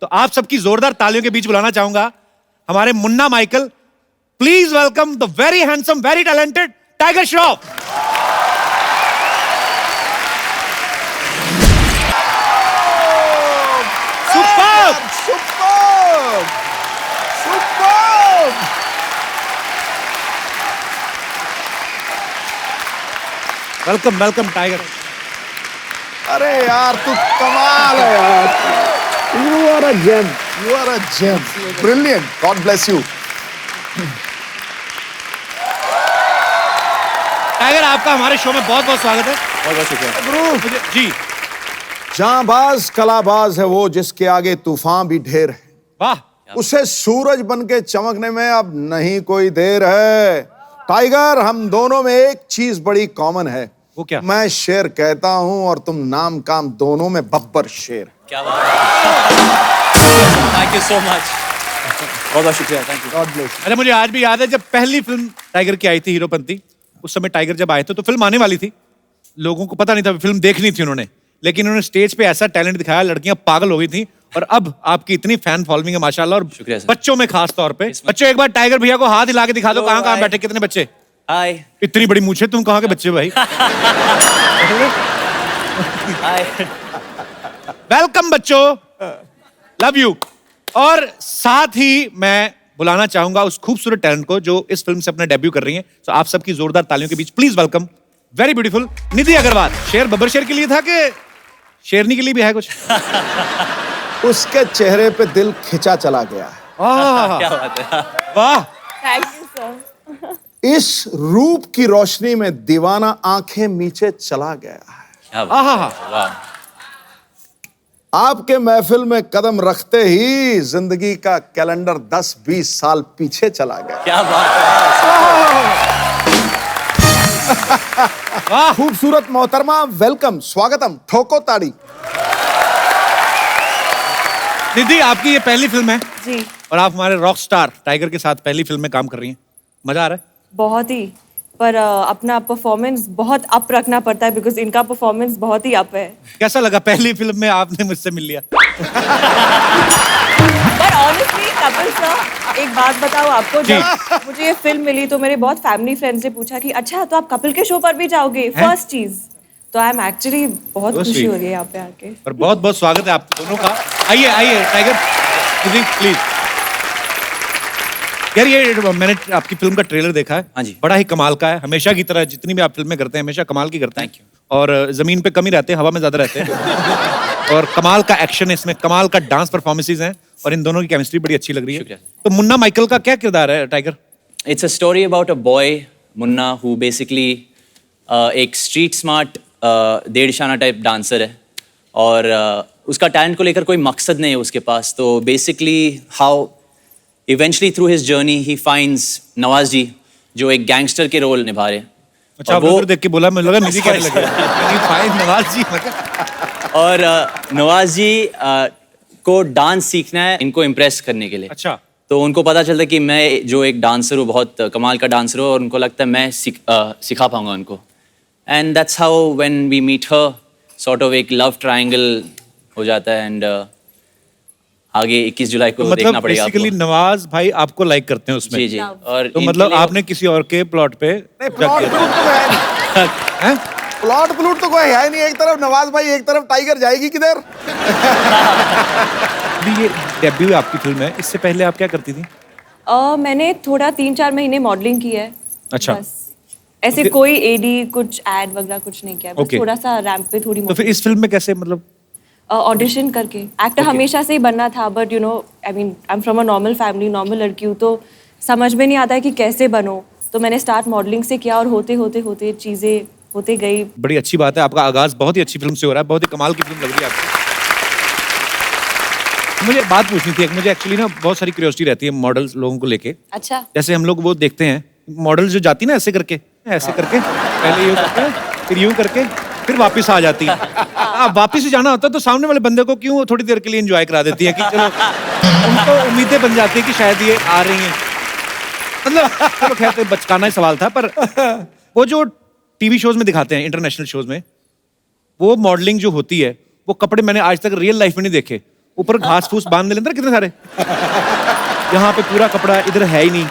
तो आप सबकी जोरदार तालियों के बीच बुलाना चाहूंगा हमारे Munna Michael. Please welcome the very handsome, very talented tiger Shroff. Superb, superb, superb. Welcome welcome tiger. अरे यार तू कमाल है यार। You are a gem. You are a gem. Brilliant. God bless you. Tiger आपका हमारे शो में बहुत बहुत स्वागत है। बहुत बहुत शुक्रिया। जी जांबाज कलाबाज है वो जिसके आगे तूफान भी ढेर है। वाह। उसे सूरज बन के चमकने में अब नहीं कोई देर है। टाइगर, हम दोनों में एक चीज बड़ी कॉमन है। वो क्या? मैं शेर कहता हूं और तुम नाम काम दोनों में बब्बर शेर। क्या बात है। Thank you so much. बहुत बहुत शुक्रिया। Thank you. God bless. अरे मुझे आज भी याद है जब पहली फिल्म टाइगर की आई थी, हीरोपंती। उस समय टाइगर जब आए थे तो फिल्म आने वाली थी, लोगों को पता नहीं था, फिल्म देखनी थी उन्होंने, लेकिन उन्होंने स्टेज पे ऐसा टैलेंट दिखाया, लड़कियां पागल हो गई थी। और अब आपकी इतनी फैन फॉलोइंग है माशाल्लाह, और शुक्रिया सर। बच्चों में खास तौर पे। बच्चों एक बार टाइगर भैया को हाथ हिला के दिखा दो, कहाँ कहाँ बैठे, कितने बच्चे। हाय इतनी बड़ी मूछें, तुम कहाँ के बच्चे हो भाई। हाय। वेलकम बच्चों, लव यू। और साथ ही मैं बुलाना चाहूंगा उस खूबसूरत टैलेंट को जो इस फिल्म से अपना डेब्यू कर रही है। तो आप सबकी जोरदार तालियों के बीच प्लीज वेलकम वेरी ब्यूटीफुल निधि अग्रवाल। शेर बब्बर शेर के लिए था कि शेरनी के लिए भी है कुछ? उसके चेहरे पे दिल खिंचा चला गया है। वाह क्या बात है। वाह। Thank you sir. इस रूप की रोशनी में दीवाना आंखें नीचे चला गया है। क्या बात आहा। है। वाह। आपके महफिल में कदम रखते ही जिंदगी का कैलेंडर 10-20 साल पीछे चला गया। क्या बात है। वाह, खूबसूरत मोहतरमा, वेलकम, स्वागतम, ठोको ताड़ी। निधि, आपकी ये पहली फिल्म है जी, और आप हमारे रॉक स्टार टाइगर के साथ पहली फिल्म में काम कर रही हैं। मजा आ रहा है? बहुत ही। पर अपना परफॉर्मेंस बहुत अप रखना पड़ता है बिकॉज इनका परफॉर्मेंस बहुत ही अप है। कैसा लगा पहली फिल्म में आपने मुझसे मिल लिया? पर ऑनेस्टली कपिल सर, एक बात बताओ आपको, जब मुझे ये फिल्म मिली तो मेरे बहुत फैमिली फ्रेंड्स ने पूछा कि अच्छा तो आप कपिल के शो पर भी जाओगे, फर्स्ट चीज। तो आई एम एक्चुअली बहुत So खुशी sweet. हो रही है यहाँ पे आके। और बहुत बहुत स्वागत है आप दोनों का। आइए आइए टाइगर, निधि प्लीज। यार ये मैंने आपकी फिल्म का ट्रेलर देखा है। हाँ जी। बड़ा ही कमाल का है, हमेशा की तरह जितनी भी आप फिल्में करते हैं हमेशा कमाल की करते हैं। Thank you. और जमीन पे कम ही रहते हैं, हवा में ज्यादा रहते हैं। और कमाल का एक्शन है इसमें, कमाल का डांस परफॉर्मेंसेज हैं, और इन दोनों की केमिस्ट्री बड़ी अच्छी लग रही है। शुक्रिया। तो मुन्ना माइकल का क्या किरदार है tiger? It's a story about a boy, Munna, who basically एक स्ट्रीट स्मार्ट डेढ़शाना टाइप डांसर है, और उसका टैलेंट को लेकर कोई मकसद नहीं है उसके पास। तो basically how eventually through his journey he finds Nawaz ji, जो एक गैंगस्टर के रोल निभा रहे हैं। अच्छा, और आप उधर देख के बोला, मुझे लगा निधि कहने लगे। फाइन नवाज जी। और नवाज जी को डांस सीखना है इनको इम्प्रेस करने के लिए। अच्छा। तो उनको पता चलता है कि मैं जो एक डांसर हूँ, बहुत कमाल का डांसर हूँ, और उनको लगता है मैं सिखा पाऊंगा उनको। And that's how when we meet her, sort of एक लव ट्रायंगल हो जाता है। एंड आगे 21 जुलाई को तो देखना मतलब पड़ेगा बेसिकली आपको। नवाज भाई आपको लाइक करते हैं उसमें? जी जी। और तो इनके मतलब लिए- आपने किसी और के प्लॉट पे प्लॉट प्लूट तो है नहीं। हैं? प्लॉट प्लूट तो कोई है नहीं। एक तरफ नवाज भाई, एक तरफ टाइगर, जाएगी किधर? अभी ये डेब्यू आपकी फिल्म है, इससे पहले आप क्या करती थी? मैंने थोड़ा 3-4 महीने मॉडलिंग की है। अच्छा। बस। ऐसे कोई एडी कुछ एड वगैरह कुछ नहीं किया, बस Okay. थोड़ा सा रैंप पे थोड़ी तो फिर इस फिल्म में कैसे, मतलब ऑडिशन करके। एक्टर हमेशा से ही बनना था, but you know I mean I am from a normal family, normal लड़की हूँ, तो समझ में नहीं आता है कि कैसे बनो। तो मैंने स्टार्ट मॉडलिंग से किया, और होते होते होते चीज़ें होते गई। बड़ी अच्छी बात है, आपका आगाज बहुत ही अच्छी फिल्म से हो रहा है, बहुत ही कमाल की फिल्म लग रही है आपको। मुझे एक बात पूछनी थी, एक मुझे एक्चुअली ना बहुत सारी क्यूरियोसिटी रहती है मॉडल्स लोगों को लेके। अच्छा। जैसे हम लोग वो देखते हैं मॉडल जो जाती ना ऐसे करके पहले यूं करके, फिर यूं करके, फिर वापस आ जाती है। अब वापस ही जाना होता है तो सामने वाले बंदे को क्यों थोड़ी देर के लिए एंजॉय करा देती है कि चलो, उनको उम्मीदें बन जाती है कि शायद ये आ रही हैं। मतलब चलो खैर, तो बचकाना ही सवाल था, पर वो जो टीवी शोज में दिखाते हैं, इंटरनेशनल शोज में, वो मॉडलिंग जो होती है, वो कपड़े मैंने आज तक रियल लाइफ में नहीं देखे। ऊपर घास फूस बांध लेते कितने सारे, यहाँ पे पूरा कपड़ा, इधर है ही नहीं,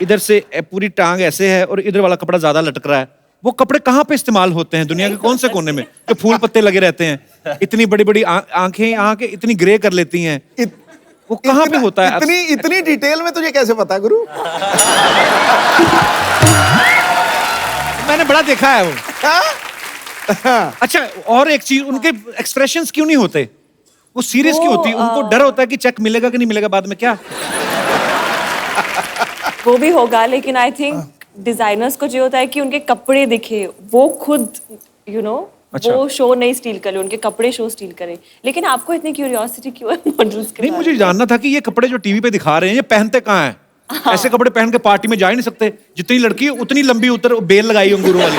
इधर से पूरी टांग ऐसे है और इधर वाला कपड़ा ज्यादा लटक रहा है। वो कपड़े कहाँ पे इस्तेमाल होते हैं दुनिया के कौन से कोने में, जो फूल पत्ते लगे रहते हैं, इतनी बड़ी बड़ी आंखें यहाँ के इतनी ग्रे कर लेती हैं, वो कहाँ पे होता है? इतनी डिटेल में तुझे कैसे पता गुरु? मैंने बड़ा देखा है वो। अच्छा, और एक चीज, उनके एक्सप्रेशंस क्यों नहीं होते? वो सीरियस क्यों होती है? उनको डर होता है कि चेक मिलेगा कि नहीं मिलेगा बाद में, क्या? वो भी होगा, लेकिन आई थिंक डिजाइनर्स को जो होता है कि उनके कपड़े दिखे, वो खुद अच्छा। वो शो नहीं स्टील करे, उनके कपड़े शो स्टील करे। लेकिन आपको इतनी क्यूरियोसिटी क्यों है मॉडल्स के नहीं, बारे मुझे में? जानना था कि ये कपड़े जो टीवी पे दिखा रहे हैं ये पहनते कहाँ हैं? ऐसे कपड़े पहन के पार्टी में जा ही नहीं सकते। जितनी लड़की उतनी लंबी उतर बेल लगाई अंगूरों वाली।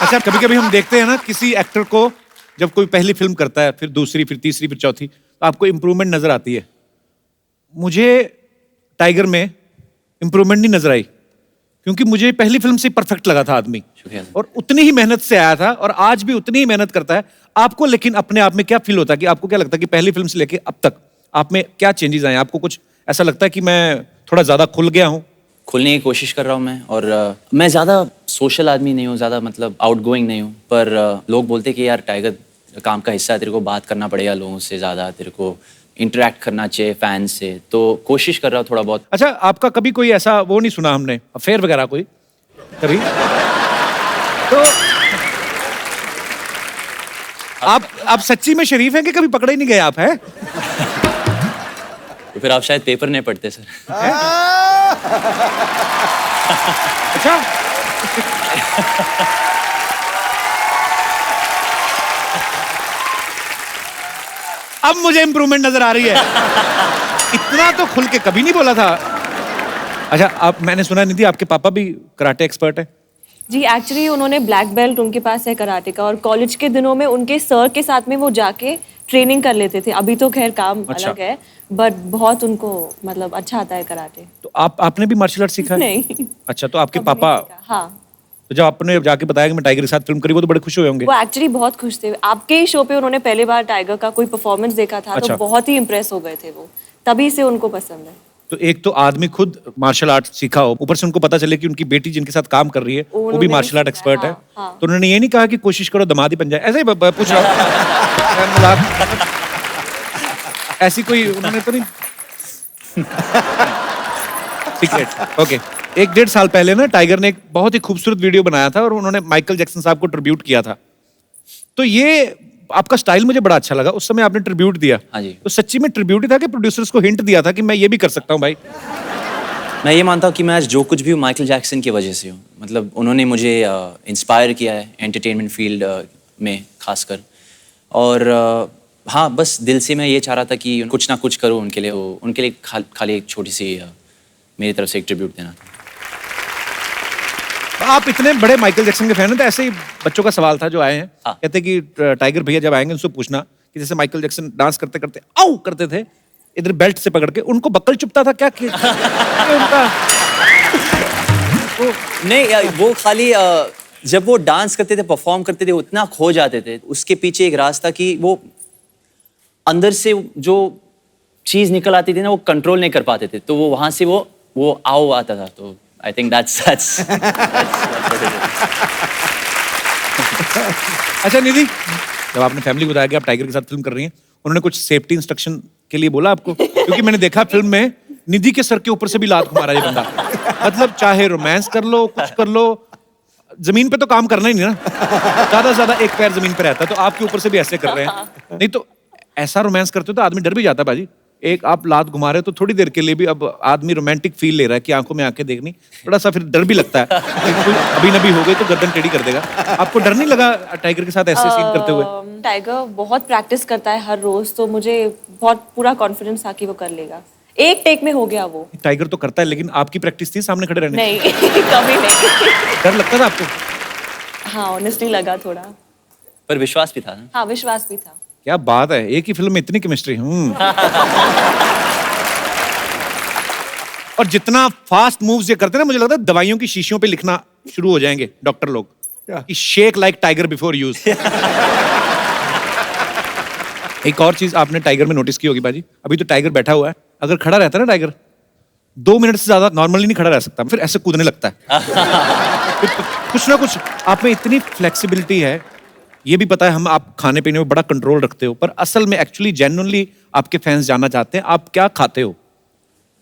अच्छा, कभी कभी हम देखते हैं ना किसी एक्टर को, जब कोई पहली फिल्म करता है, फिर दूसरी, फिर तीसरी, फिर चौथी, तो आपको इंप्रूवमेंट नजर आती है। मुझे टाइगर में इंप्रूवमेंट नहीं नजर आई, क्योंकि मुझे पहली फिल्म से परफेक्ट लगा था आदमी, शुक्रिया। और उतनी ही मेहनत से आया था और आज भी उतनी ही मेहनत करता है। आपको लेकिन अपने आप में क्या फील होता है, कि आपको क्या लगता है कि पहली फिल्म से लेके अब तक आप में क्या चेंजेस आए? आपको कुछ ऐसा लगता है कि मैं थोड़ा ज्यादा खुल गया हूँ? खुलने की कोशिश कर रहा हूँ मैं, और मैं ज़्यादा सोशल आदमी नहीं हूँ, ज़्यादा मतलब आउटगोइंग नहीं हूँ, पर लोग बोलते हैं कि यार टाइगर काम का हिस्सा है, तेरे को बात करना पड़ेगा लोगों से ज़्यादा, तेरे को इंटरेक्ट करना चाहिए फैंस से, तो कोशिश कर रहा हूँ थोड़ा बहुत। अच्छा, आपका कभी कोई ऐसा वो नहीं सुना हमने, अफेयर वगैरह कोई कभी? तो आप सच्ची में शरीफ हैं कि कभी पकड़े ही नहीं गए आप, हैं? तो फिर आप शायद पेपर नहीं पढ़ते सर। अच्छा। अब मुझे इंप्रूवमेंट नजर आ रही है। इतना तो खुल के कभी नहीं बोला था। अच्छा, आप, मैंने सुना नहीं थी आपके पापा भी कराटे एक्सपर्ट है? जी, एक्चुअली उन्होंने ब्लैक बेल्ट उनके पास है कराटे का, और कॉलेज के दिनों में उनके सर के साथ में वो जाके ट्रेनिंग कर लेते थे। अभी तो खैर काम अच्छा। अलग है, बट बहुत उनको मतलब अच्छा आता है कराटे। तो आपने भी मार्शल आर्ट सीखा है? नहीं। अच्छा, तो आपके कभी नहीं पापा, सीखा। हाँ, तो जब आपने जाके बताया कि मैं टाइगर के साथ फिल्म करी, वो तो बड़े खुश हुए होंगे। वो एक्चुअली बहुत खुश थे। आपके ही शो पे उन्होंने पहली बार टाइगर का कोई परफॉर्मेंस देखा था, अच्छा। तो बहुत ही इम्प्रेस हो गए थे वो, तभी से उनको पसंद है। तो एक तो आदमी खुद मार्शल आर्ट सीखा हो, ऊपर से उनको पता चले कि उनकी बेटी जिनके साथ काम कर रही है वो भी उन्होंने मार्शल आर्ट सीखा है, एक्सपर्ट है, हाँ, हाँ। तो उन्होंने ये नहीं कहा कि कोशिश करो दामाद ही बन जाए? ऐसे ही पूछ रहा हूँ। मजाक, ऐसी कोई उन्होंने तो नहीं? सीक्रेट। ओके। 1-1.5 साल पहले ना टाइगर ने एक बहुत ही खूबसूरत वीडियो बनाया था और उन्होंने माइकल जैक्सन साहब को ट्रिब्यूट किया था। तो ये आपका स्टाइल मुझे बड़ा अच्छा लगा, उस समय आपने ट्रिब्यूट दिया। हाँ जी। तो सच्ची में ट्रिब्यूट ही था कि प्रोड्यूसर्स को हिंट दिया था कि मैं ये भी कर सकता हूँ भाई? मैं ये मानता हूँ कि मैं आज जो कुछ भी हूँ माइकल जैक्सन की वजह से हूँ। मतलब उन्होंने मुझे इंस्पायर किया है एंटरटेनमेंट फील्ड में खासकर, और हाँ, बस दिल से मैं ये चाह रहा था कि कुछ ना कुछ करूँ उनके लिए। उनके लिए खाली एक छोटी सी मेरी तरफ से एक ट्रिब्यूट देना था। आप इतने बड़े माइकल जैक्सन के फैन हैं, तो ऐसे ही बच्चों का सवाल था जो आए हैं, हाँ। कहते कि टाइगर भैया जब आएंगे उनसे पूछना कि जैसे माइकल जैक्सन डांस करते करते आउ करते थे, इधर बेल्ट से पकड़ के, उनको बक्कल चुभता था क्या कि उनका? नहीं यार, वो खाली जब वो डांस करते थे, परफॉर्म करते थे, उतना खो जाते थे। उसके पीछे एक राज था कि वो अंदर से जो चीज निकल आती थी ना, वो कंट्रोल नहीं कर पाते थे, तो वो वहां से वो आओ आता था। तो आई थिंक that's अच्छा निधि, जब आपने फैमिली को बताया कि आप टाइगर के साथ फिल्म कर रही हैं, उन्होंने कुछ सेफ्टी इंस्ट्रक्शन के लिए बोला आपको? क्योंकि मैंने देखा फिल्म में निधि के सर के ऊपर से भी लात घुमा रहा है ये बंदा। मतलब चाहे रोमांस कर लो, कुछ कर लो, जमीन पे तो काम करना ही नहीं ना, ज्यादा से ज्यादा एक पैर जमीन पे रहता है, तो आपके ऊपर से भी ऐसे कर रहे हैं। नहीं तो ऐसा रोमांस करते हो तो आदमी डर भी जाता है बाजी। एक आप लात घुमा रहे हो तो थोड़ी देर के लिए भी अब आदमी रोमांटिक फील ले रहा है कि आंखों में आंखें देखनी, थोड़ा सा फिर डर भी लगता है कि कोई अभी नबी हो गई तो गर्दन टेढ़ी कर देगा। आपको डर नहीं लगा टाइगर के साथ ऐसे सीन करते हुए? टाइगर बहुत प्रैक्टिस करता है हर रोज, तो मुझे बहुत पूरा कॉन्फिडेंस था कि वो कर लेगा। एक टेक में हो गया वो। टाइगर तो करता है, लेकिन आपकी प्रैक्टिस थी सामने खड़े रहने? नहीं कभी नहीं। डर लगता था आपको? हाँ, ऑनेस्टली लगा थोड़ा। पर विश्वास भी था ना। हाँ, विश्वास भी था। क्या बात है, एक ही फिल्म में इतनी केमिस्ट्री। और जितना फास्ट मूव्स ये करते हैं ना, मुझे लगता है दवाइयों की शीशियों पे लिखना शुरू हो जाएंगे डॉक्टर लोग कि shake like tiger before use. एक और चीज आपने टाइगर में नोटिस की होगी बाजी, अभी तो टाइगर बैठा हुआ है, अगर खड़ा रहता है ना टाइगर 2 मिनट से ज्यादा नॉर्मली नहीं खड़ा रह सकता, फिर ऐसे कूदने लगता है। कुछ ना कुछ आप में इतनी फ्लेक्सिबिलिटी है, ये भी पता है हम आप खाने पीने में बड़ा कंट्रोल रखते हो, पर असल में एक्चुअली जेन्युइनली आपके फैंस जानना चाहते हैं आप क्या खाते हो।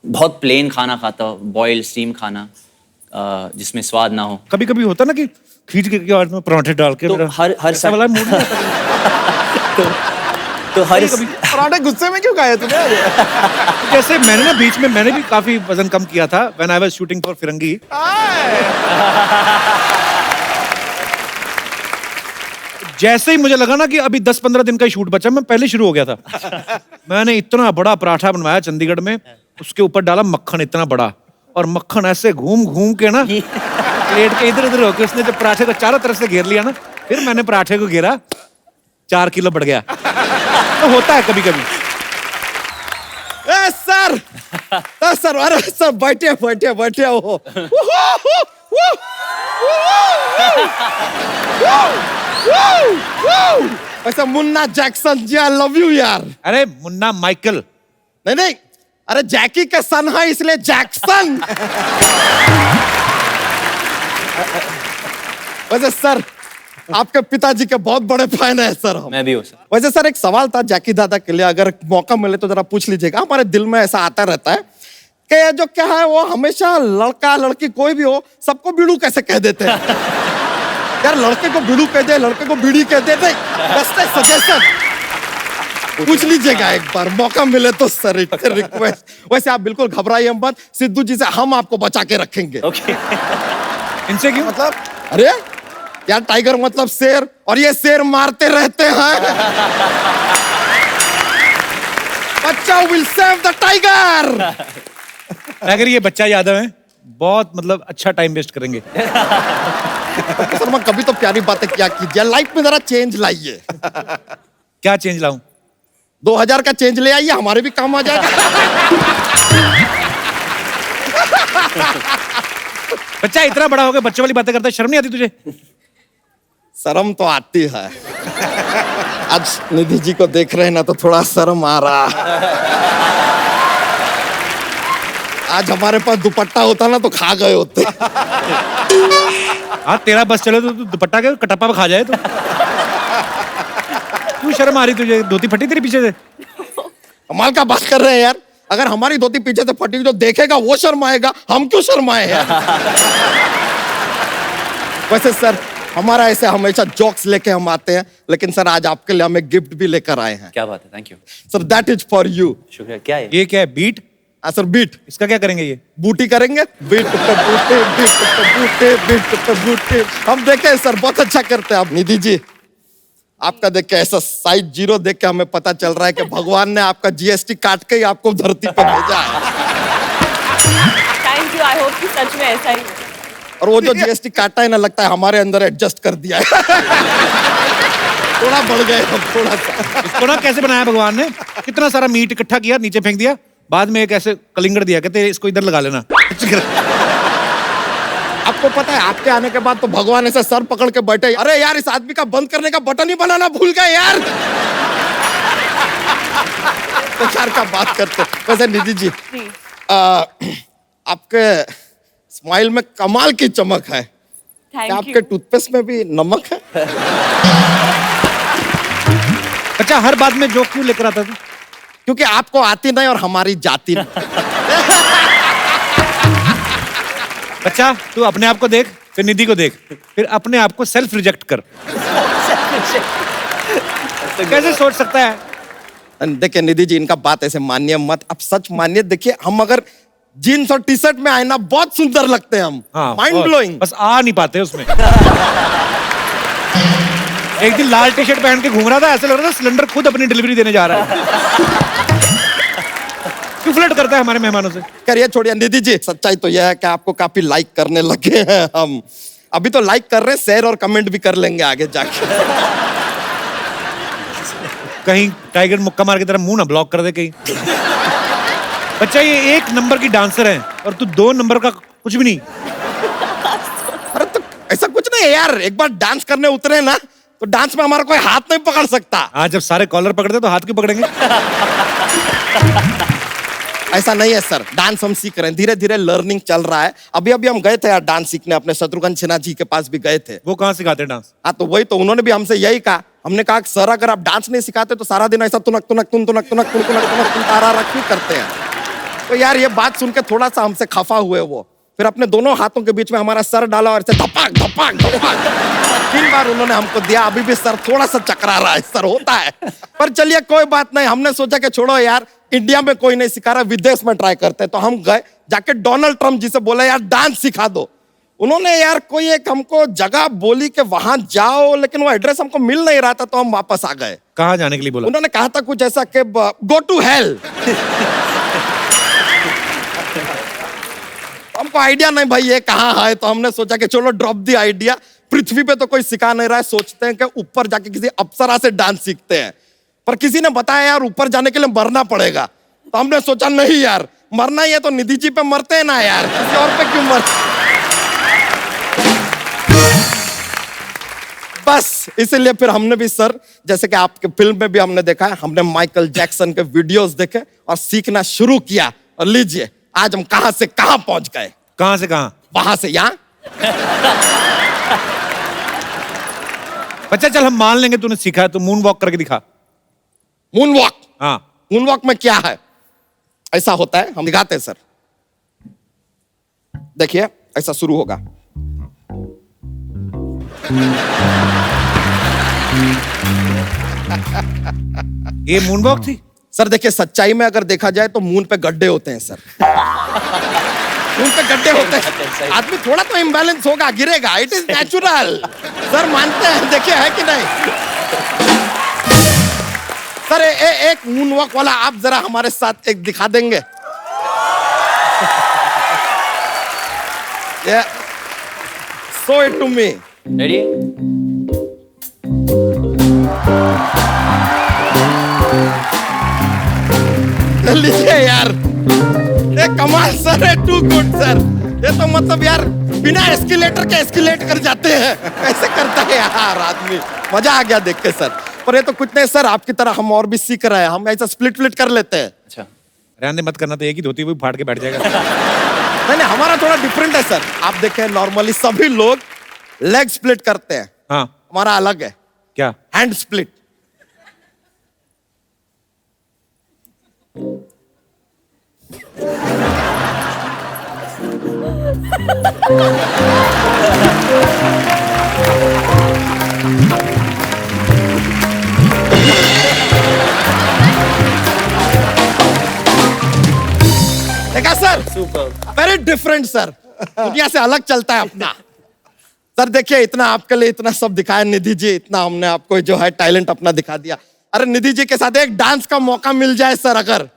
बहुत प्लेन खाना खाता हूँ, बॉइल्ड स्टीम खाना जिसमें स्वाद ना हो। कभी कभी होता ना कि खींच के बाद में पराठे डाल के तो मेरा हर ऐसा वाला मूड नहीं आता। तो हर पराठे गुस्से में क्यों खाए तूने? जैसे मैंने ना बीच में मैंने भी काफी वजन कम किया था when I was shooting for Firangi. जैसे ही मुझे लगा ना कि अभी 10-15 दिन का ही शूट बचा, मैं पहले शुरू हो गया था। मैंने इतना बड़ा पराठा बनवाया चंडीगढ़ में, उसके ऊपर डाला मक्खन इतना बड़ा, और मक्खन ऐसे घूम घूम के ना प्लेट के इधर उधर होके उसने जब पराठे को चारों तरफ से घेर लिया ना, फिर मैंने पराठे को घेरा, 4 किलो बढ़ गया। तो होता है कभी कभी। सर सर, अरे सर बैठे बैठे बैठे हो। वैसे Munna Jackson ji, I love you यार। अरे मुन्ना माइकल नहीं नहीं, अरे जैकी का सन है इसलिए जैक्सन। वैसे सर आपके पिताजी के बहुत बड़े फैन है सर हम। मैं भी हूँ सर। वैसे सर एक सवाल था जैकी दादा के लिए, अगर मौका मिले तो जरा पूछ लीजिएगा। हमारे दिल में ऐसा आता रहता है कि जो क्या है वो हमेशा लड़का लड़की कोई भी हो सबको बीड़ू कैसे कह देते हैं। यार लड़के को बीड़ू कह दे, लड़के को बीड़ी कह दे, सजेशन पूछ लीजिएगा एक बार मौका मिले तो सर, रिक्वेस्ट। वैसे आप बिल्कुल घबराइए मत, सिद्धू जी से हम आपको बचा के रखेंगे। ओके। इनसे क्यों? मतलब अरे यार टाइगर मतलब शेर, और ये शेर मारते रहते हैं। बच्चा विल सेव द टाइगर। अगर ये बच्चा यादव है, बहुत मतलब अच्छा टाइम वेस्ट करेंगे। शर्मा कभी तो प्यारी बातें क्या कीजिए, लाइफ में जरा चेंज लाइए। क्या चेंज लाऊं? 2000 का चेंज ले आइए, हमारे भी काम आ जाएगा। बच्चा इतना बड़ा हो गया बच्चे वाली बातें करता है, शर्म नहीं आती तुझे? शर्म तो आती है। आज निधि जी को देख रहे हैं ना तो थोड़ा शर्म आ रहा। आज हमारे पास दुपट्टा होता ना तो खा गए होते। हाँ तेरा बस चले तो तू दुपट्टा के कटप्पा पे खा जाए तो। क्यों शर्म आ रही तुझे? धोती फटी तेरी पीछे से? कमाल का बात कर रहे हैं यार, अगर हमारी धोती पीछे से फटी जो देखेगा वो शर्माएगा, हम क्यों शर्माए यार। वैसे सर हमारा ऐसे हमेशा जोक्स लेके हम आते हैं, लेकिन सर आज आपके लिए हमें गिफ्ट भी लेकर आए हैं। क्या बात है, thank you. Sir that is for you. शुक्रिया। क्या है? ये क्या है? बीट? हाँ सर बीट। इसका क्या करेंगे ये? बूटी करेंगे, बीट पे बूटे, बीट पे बूटे, बीट पे बूटे। हम देखे सर बहुत अच्छा करते हैं आप। निधि जी आपका देख के ऐसा साइज 0 देख के हमें पता चल रहा है कि भगवान ने आपका जीएसटी काट के ही आपको धरती पर भेजा है। थैंक यू, आई होप कि सच में ऐसा ही हो। और वो जो जीएसटी काटा है ना, लगता है हमारे अंदर एडजस्ट कर दिया है। थोड़ा बढ़ गए हम, थोड़ा सा। इसको ना कैसे बनाया भगवान ने? कितना सारा मीट इकट्ठा किया, नीचे फेंक दिया, बाद में एक ऐसे कलिंगड़ दिया, कहते इसको इधर लगा लेना। आपको पता है आपके आने के बाद तो भगवान ऐसे सर पकड़ के बैठे, अरे यार इस आदमी का बंद करने का बटन ही बनाना भूल गए यार। बेकार का बात करते। वैसे निधि जी आपके स्माइल में कमाल की चमक है। क्या थैंक आपके यू। टूथपेस्ट में भी नमक है? अच्छा हर बात में जोक क्यों लेकर आता तू? क्योंकि आपको आती नहीं और हमारी जाती नहीं। बच्चा तू अपने आप को देख, फिर निधि को देख, फिर अपने आप को सेल्फ रिजेक्ट कर। कैसे सोच सकता है? देखिए निधि जी इनका बात ऐसे मानिए मत, आप सच मानिए। देखिए हम अगर जीन्स और टी शर्ट में आए ना बहुत सुंदर लगते हैं हम। हाँ, माइंड ब्लोइंग। बस आ नहीं पाते उसमें। एक दिन लाल टी शर्ट पहन के घूम रहा था, ऐसे लग रहा था सिलेंडर खुद अपनी डिलीवरी देने जा रहा है। क्यों फ्लर्ट करता है हमारे मेहमानों से? करिए छोड़िए निधि जी, सच्चाई तो यह है कि आपको काफी लाइक करने लगे हैं हम। अभी तो लाइक कर रहे हैं, शेयर और कमेंट भी कर लेंगे आगे जाके। कहीं टाइगर मुक्का मार की तरह मुंह ना ब्लॉक कर दे कहीं। बच्चा ये 1 नंबर की डांसर है और तू 2 नंबर का कुछ भी नहीं। अरे तो ऐसा कुछ नहीं है यार, एक बार डांस करने उतरे ना तो डांस में हमारा कोई हाथ नहीं पकड़ सकता। हाँ, जब सारे कॉलर पकड़ते तो हाथ क्यों पकड़ेंगे? ऐसा नहीं है सर, डांस हम सीख रहे हैं, धीरे धीरे लर्निंग चल रहा है। अभी अभी हम गए थे यार डांस सीखने, अपने शत्रुघ्न सिन्हा जी के पास भी गए थे। वो कहाँ सिखाते हैं डांस? हाँ तो वही तो, उन्होंने भी हमसे यही कहा। हमने कहा कि सर अगर आप डांस नहीं सिखाते तो सारा दिन ऐसा तुनक तुनक तुन तुनक तुनक तुन तुनक तुनक तुन तारा रख क्यों करते हैं? तो यार ये बात सुन के थोड़ा सा हमसे खफा हुए वो। फिर अपने दोनों हाथों के बीच में हमारा सर डाला और ऐसे धपाक धपाक धपाक 3 बार उन्होंने हमको दिया। अभी भी सर थोड़ा सा चकरा रहा है, सर होता है। पर चलिए कोई बात नहीं, हमने सोचा कि छोड़ो यार, इंडिया में कोई नहीं सिखा रहा, विदेश में ट्राई करते हैं। तो हम गए, जाके डोनाल्ड ट्रम्प जी से बोला यार डांस सिखा दो। उन्होंने यार कोई एक हमको जगह बोली कि वहां जाओ, लेकिन वो एड्रेस हमको मिल नहीं रहा था, तो हम वापस आ गए। कहाँ जाने के लिए बोला? उन्होंने कहा था कुछ ऐसा कि गो टू हेल। हमको आइडिया नहीं भाई ये कहाँ है, तो हमने सोचा कि चलो ड्रॉप दी आइडिया। पृथ्वी पे तो कोई सिखा नहीं रहा है, सोचते हैं कि ऊपर जाके किसी अप्सरा से डांस सीखते हैं। पर किसी ने बताया यार ऊपर जाने के लिए मरना पड़ेगा। तो हमने सोचा नहीं यार, मरना ही है तो निधि जी पे मरते हैं ना यार, किसी और पे क्यों मर। बस इसीलिए फिर हमने भी सर, जैसे कि आपके फिल्म में भी हमने देखा है, हमने माइकल जैक्सन के वीडियोस देखे और सीखना शुरू किया। और लीजिए आज हम कहां से कहां पहुंच गए। कहाँ से कहाँ? वहां से यहां। बच्चा चल हम मान लेंगे तूने सीखा है, तो मून वॉक करके दिखा। Moon walk. हाँ, मून वॉक में क्या है? ऐसा होता है, हम दिखाते हैं सर। देखिए ऐसा शुरू होगा। ये मून वॉक थी? सर देखिए सच्चाई में अगर देखा जाए तो मून पे गड्ढे होते हैं सर। मून पे गड्ढे होते हैं, आदमी थोड़ा तो इम्बैलेंस होगा, गिरेगा, इट इज नेचुरल। सर मानते हैं, देखिए है कि नहीं? सर एक मून वॉक वाला आप जरा हमारे साथ एक दिखा देंगे? Show it to me. Ready? लीजिए यार, ये कमाल सर है, टू गुड सर। ये तो मतलब यार बिना एस्केलेटर के एस्केलेट कर जाते हैं, कैसे करता है यार आदमी। मजा आ गया देख के सर। पर ये तो कुछ नहीं सर, आपकी तरह हम और भी सीख रहे हैं, हम ऐसा स्प्लिट फ्लिट कर लेते हैं। अच्छा, रहने मत करना, तो एक ही धोती हुई फाड़ के बैठ जाएगा। नहीं हमारा थोड़ा डिफरेंट है सर। आप देखें नॉर्मली सभी लोग लेग स्प्लिट करते हैं, हाँ, हमारा अलग है, क्या? Hand split. देखा सर, वेरी डिफरेंट सर, दुनिया से अलग चलता है अपना। सर देखिए इतना आपके लिए इतना सब दिखाया निधि जी, इतना हमने आपको जो है टैलेंट अपना दिखा दिया। अरे निधि जी के साथ एक डांस का मौका मिल जाए सर अगर।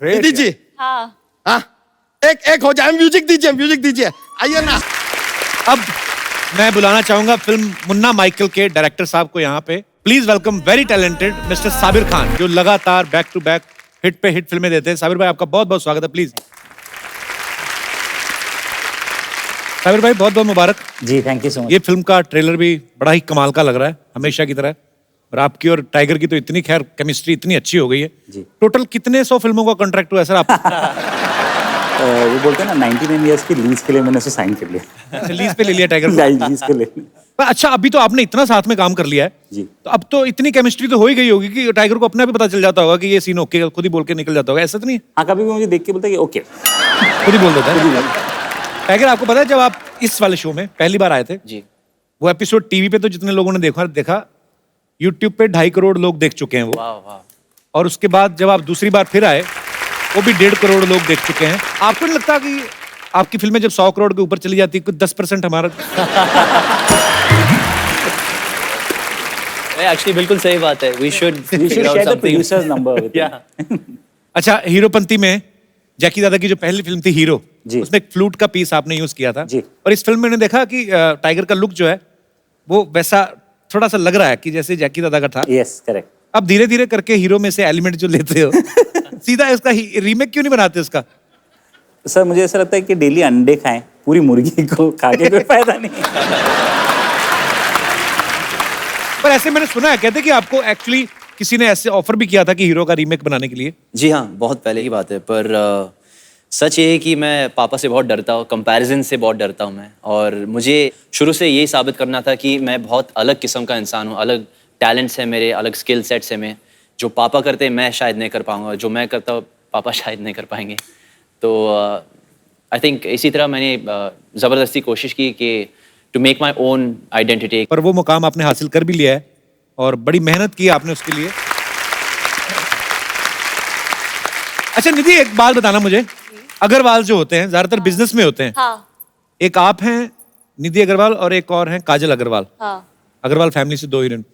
निधि जी हाँ हाँ एक हो जाए, म्यूजिक दीजिए, म्यूजिक दीजिए, आइए ना। अब मैं बुलाना चाहूंगा फिल्म मुन्ना माइकल के डायरेक्टर साहब को यहाँ पे। Please welcome very talented mister Sabir Khan, जो लगातार बैक टू बैक हिट पे हिट फिल्में देते हैं। साबिर भाई आपका बहुत बहुत स्वागत है, प्लीज। साबिर भाई बहुत बहुत मुबारक जी, थैंक यू सो मच। ये फिल्म का ट्रेलर भी बड़ा ही कमाल का लग रहा है, हमेशा की तरह। और आपकी और टाइगर की तो इतनी खैर केमिस्ट्री इतनी अच्छी हो गई है। जी। टोटल कितने 100 फिल्मों का कॉन्ट्रैक्ट हुआ है सर आप? वो बोलते हैं ना 99 ईयर्स की लीज के लिए मैंने उसे साइन कर लिया। लीज पे ले लिया टाइगर को? लीज के लिए। पर अच्छा, अभी तो आपने इतना साथ में काम कर लिया है जी। तो अब तो इतनी केमिस्ट्री तो हो ही गई होगी कि टाइगर को अपने भी पता चल जाता होगा कि ये सीन ओके, खुद ही बोल के निकल जाता होगा, ऐसा तो नहीं? हाँ, कभी भी मुझे देख के बोलता है कि ओके, खुद ही बोल देता है। टाइगर आपको पता है जब आप इस वाले शो में पहली बार आए थे, जी, वो एपिसोड टीवी पे तो जितने लोगों ने देखा यूट्यूब पे 2.5 करोड़ लोग देख चुके हैं वो। वाह वाह। और उसके बाद जब आप दूसरी बार फिर आए वो भी 1.5 करोड़ लोग देख चुके हैं। आपको नहीं लगता कि आपकी फिल्में जब 100 करोड़ के ऊपर चली जाती है कुछ 10% हमारा? एक्चुअली बिल्कुल सही बात है। We should share the producers number with या अच्छा, हीरोपंती में जैकी दादा की जो पहली फिल्म थी हीरो, जी। उसमें एक फ्लूट का पीस आपने यूज किया था। जी। और इस फिल्म में मैंने देखा कि टाइगर का लुक जो है वो वैसा थोड़ा सा लग रहा है कि जैसे जैकी दादा का था। Yes, correct. अब धीरे धीरे करके हीरो में से एलिमेंट जो लेते हो सीधा इसका रीमेक क्यों नहीं बनाते इसका? सर मुझे ऐसा लगता है कि डेली अंडे खाएं, पूरी मुर्गी को खा के कोई फायदा नहीं। पर ऐसे मैंने सुना है, कहते कि आपको एक्चुअली किसी ने ऐसे ऑफर भी किया था कि हीरो का रीमेक बनाने के लिए। जी हाँ, बहुत पहले की बात है, पर सच ये है कि मैं पापा से बहुत डरता हूँ, कंपैरिजन से बहुत डरता हूँ मैं। और मुझे शुरू से यही साबित करना था कि मैं बहुत अलग किस्म का इंसान हूँ, अलग टैलेंट्स हैं मेरे, अलग स्किल सेट्स हैं मैं। जो पापा करते हैं मैं शायद नहीं कर पाऊँगा, जो मैं करता हूँ पापा शायद नहीं कर पाएंगे। तो आई थिंक इसी तरह मैंने ज़बरदस्ती कोशिश की कि to make my own identity. पर वो मुकाम आपने हासिल कर भी लिया है और बड़ी मेहनत की आपने उसके लिए। अच्छा निधि, एक बात बताना मुझे, अग्रवाल जो होते हैं ज्यादातर बिजनेस में होते हैं। हाँ एक आप हैं निधि अग्रवाल और एक और हैं काजल अग्रवाल। हाँ। अग्रवाल फैमिली से 2 हीरोइन।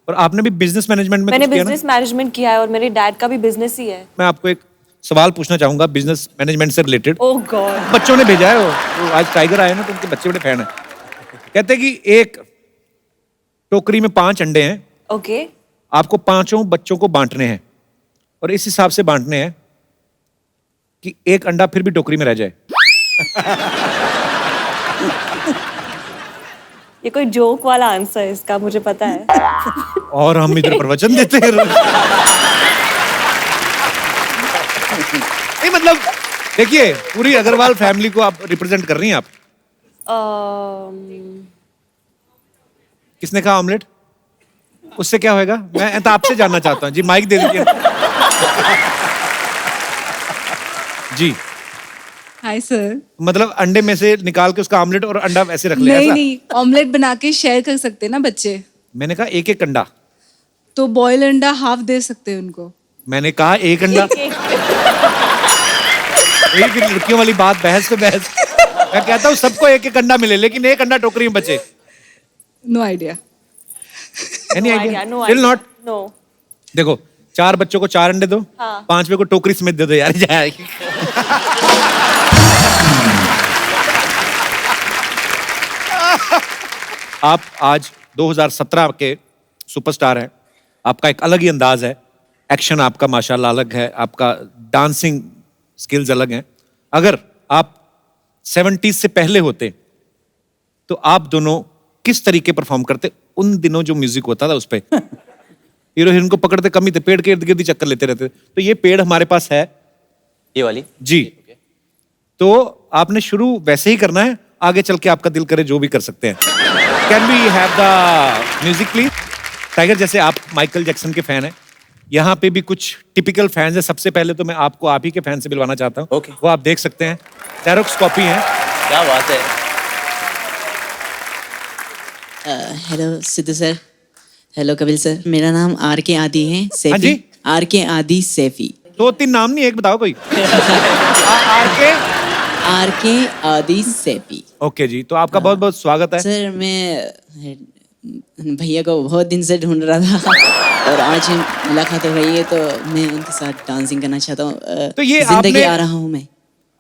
और आपने भी बिजनेस मैनेजमेंट में मैंने कुछ किया ना? बिजनेस मैनेजमेंट किया है और मेरे डैड का भी बिजनेस ही है। मैं आपको एक सवाल पूछना चाहूंगा बिजनेस मैनेजमेंट से रिलेटेड। ओह गॉड। बच्चों ने भेजा है वो आज टाइगर आए ना तो उनके बच्चे बड़े फैन हैं। कहते हैं कि एक टोकरी में 5 अंडे हैं, ओके। आपको 5 बच्चों को बांटने हैं और इस हिसाब से बांटने हैं कि एक अंडा फिर भी टोकरी में रह जाए। ये कोई जोक वाला आंसर है इसका, मुझे पता है। और हम इधर प्रवचन देते हैं। नहीं मतलब देखिए, पूरी अग्रवाल फैमिली को आप रिप्रेजेंट कर रही हैं आप। किसने कहा ऑमलेट? उससे क्या होएगा? मैं तो आपसे जानना चाहता हूँ जी, माइक दे दीजिए। जी हाय सर। मतलब अंडे में से निकाल के उसका ऑमलेट और अंडा वैसे रख ले नहीं ऐसा? नहीं, ऑमलेट बना के शेयर कर सकते हैं ना बच्चे। मैंने कहा एक अंडा। तो बॉयल अंडा हाफ दे सकते हैं उनको। मैंने कहा एक अंडा। एक लड़कियों वाली बात, बहस पे बहस। मैं कहता हूँ सबको एक अंडा मिले, लेकिन एक अंडा टोकरी में बचे। No idea. Any No idea? idea, no still idea. Not? No. देखो 4 बच्चों को 4 अंडे दो, हाँ। 5वें को टोकरी समेत दे दो यार, जाएगी। आप आज 2017 के सुपरस्टार हैं, आपका एक अलग ही अंदाज है, एक्शन आपका माशाल्लाह अलग है, आपका डांसिंग स्किल्स अलग हैं। अगर आप 70s से पहले होते तो आप दोनों किस तरीके परफॉर्म करते? उन दिनों जो म्यूजिक होता था उस पे हीरो हीरोइन को पकड़ते कम ही थे, पेड़ के इर्द गिर्द ही चक्कर लेते रहते। तो ये पेड़ हमारे पास है ये वाली जी। तो आपने शुरू वैसे ही करना है, आगे चल के आपका दिल करे जो भी कर सकते हैं। Can we have the music please? Tiger, जैसे आप माइकल जैक्सन के फैन हैं, यहाँ पे भी कुछ टिपिकल फैंस हैं। सबसे पहले तो मैं आपको आप ही के फैन से मिलवाना चाहता हूँ। Okay. वो आप देख सकते हैं, जेरोक्स कॉपी है। क्या बात है। Hello Sidhu sir, hello Kapil sir. मेरा नाम आर के आदि है हाँ सैफी। जी? आर के आदि सैफी। 2-3 नाम नहीं, एक बताओ कोई। आर के आदि सैफी। ओके जी, तो आपका बहुत बहुत स्वागत है। सर मैं भैया को बहुत दिन से ढूंढ रहा था और आज मुलाकात हो गई है, तो मैं उनके साथ डांसिंग करना चाहता हूँ। तो ये जिंदगी आपने- आ रहा हूँ मैं।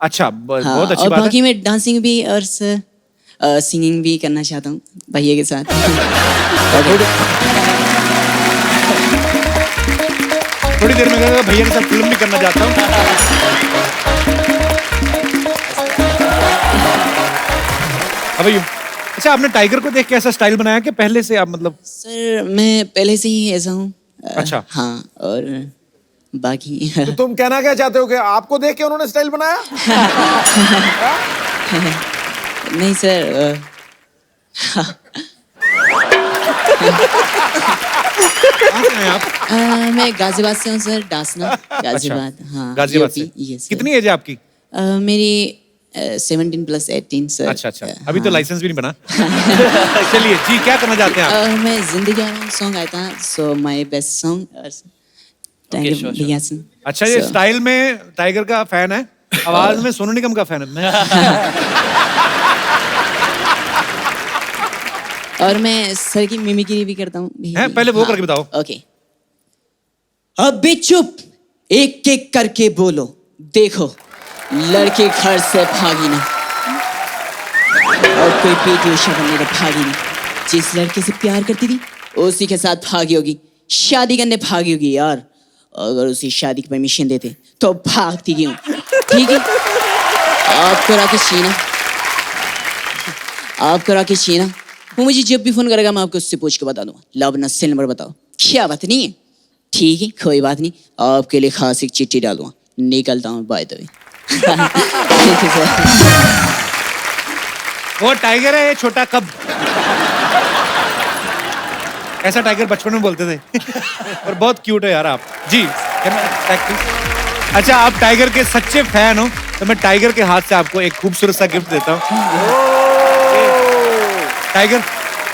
अच्छा, हाँ, बहुत अच्छी और बात बाकी है। मैं डांसिंग भी और सर सिंगिंग भी करना चाहता हूँ भैया के साथ। थोड़ी देर में कहूँगा, भैया के साथ फिल्म भी करना चाहता हूँ। अब ये अच्छा, आपने टाइगर को देख के ऐसा स्टाइल बनाया कि पहले से आप मतलब? सर मैं पहले से ही ऐसा हूँ। अच्छा। हाँ, और बाकी तो तुम कहना क्या चाहते हो कि आपको देख के उन्होंने स्टाइल बनाया? नहीं सर, कहाँ से हैं आप? मैं गाजियाबाद से हूँ सर, डासना गाजियाबाद। अच्छा, हाँ, गाजियाबाद UP, से। yes, कितनी एज है आपकी? मेरी 17 + 18 सर। अच्छा अच्छा, अभी तो लाइसेंस भी नहीं बना। चलिए जी, क्या करना चाहते हैं आप? मैं जिंदगी आ रहा हूँ सॉन्ग आया था, so my best song. Tiger sure, भैया से। अच्छा, ये So, स्टाइल में टाइगर का फैन है, आवाज में सोनू निगम का फैन है। और मैं सर की मिमिक्री भी करता हूँ। हैं? पहले वो करके बताओ। ओके। अबे चुप, एक एक करके बोलो, देखो लड़के घर से भागी ना, और कोई पीटी उषा बनने का भागी नहीं। जिस लड़के से प्यार करती थी उसी के साथ भागी होगी, शादी करने भागी होगी यार। अगर उसी शादी की परमिशन देते तो भागती क्यों? ठीक है, आपको राकेश शीना, वो मुझे जब भी फोन करेगा मैं आपको उससे पूछ के बता दूंगा। लो अपना सेल नंबर बताओ। क्या बात नहीं है? ठीक है कोई बात नहीं, आपके लिए खास एक चिट्ठी डालूंगा। निकलता हूँ, by the way. Thank you sir. वो टाइगर है, ये छोटा कब। ऐसा टाइगर बचपन में बोलते थे। और बहुत क्यूट है यार आप जी। अच्छा, आप टाइगर के सच्चे फैन हो तो मैं टाइगर के हाथ से आपको एक खूबसूरत सा गिफ्ट देता हूँ। टाइगर,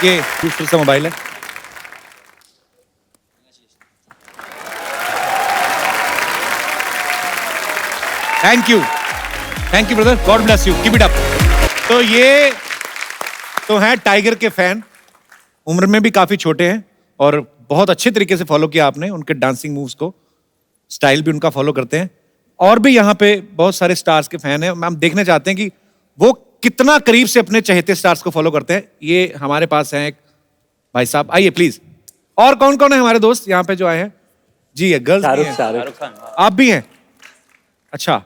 ये खूबसूरत सा मोबाइल है। Thank you brother, God bless you, keep it up. तो ये तो हैं टाइगर के फैन, उम्र में भी काफी छोटे हैं और बहुत अच्छे तरीके से फॉलो किया आपने उनके डांसिंग मूव्स को, स्टाइल भी उनका फॉलो करते हैं। और भी यहाँ पे बहुत सारे स्टार्स के फैन हैं, हम देखना चाहते हैं कि वो कितना करीब से अपने चहेते स्टार्स को फॉलो करते हैं। ये हमारे पास हैं एक भाई साहब, आइए प्लीज। और कौन कौन है हमारे दोस्त यहाँ पे जो आए हैं? जी, गर्ल्स भी हैं, आप भी हैं? अच्छा,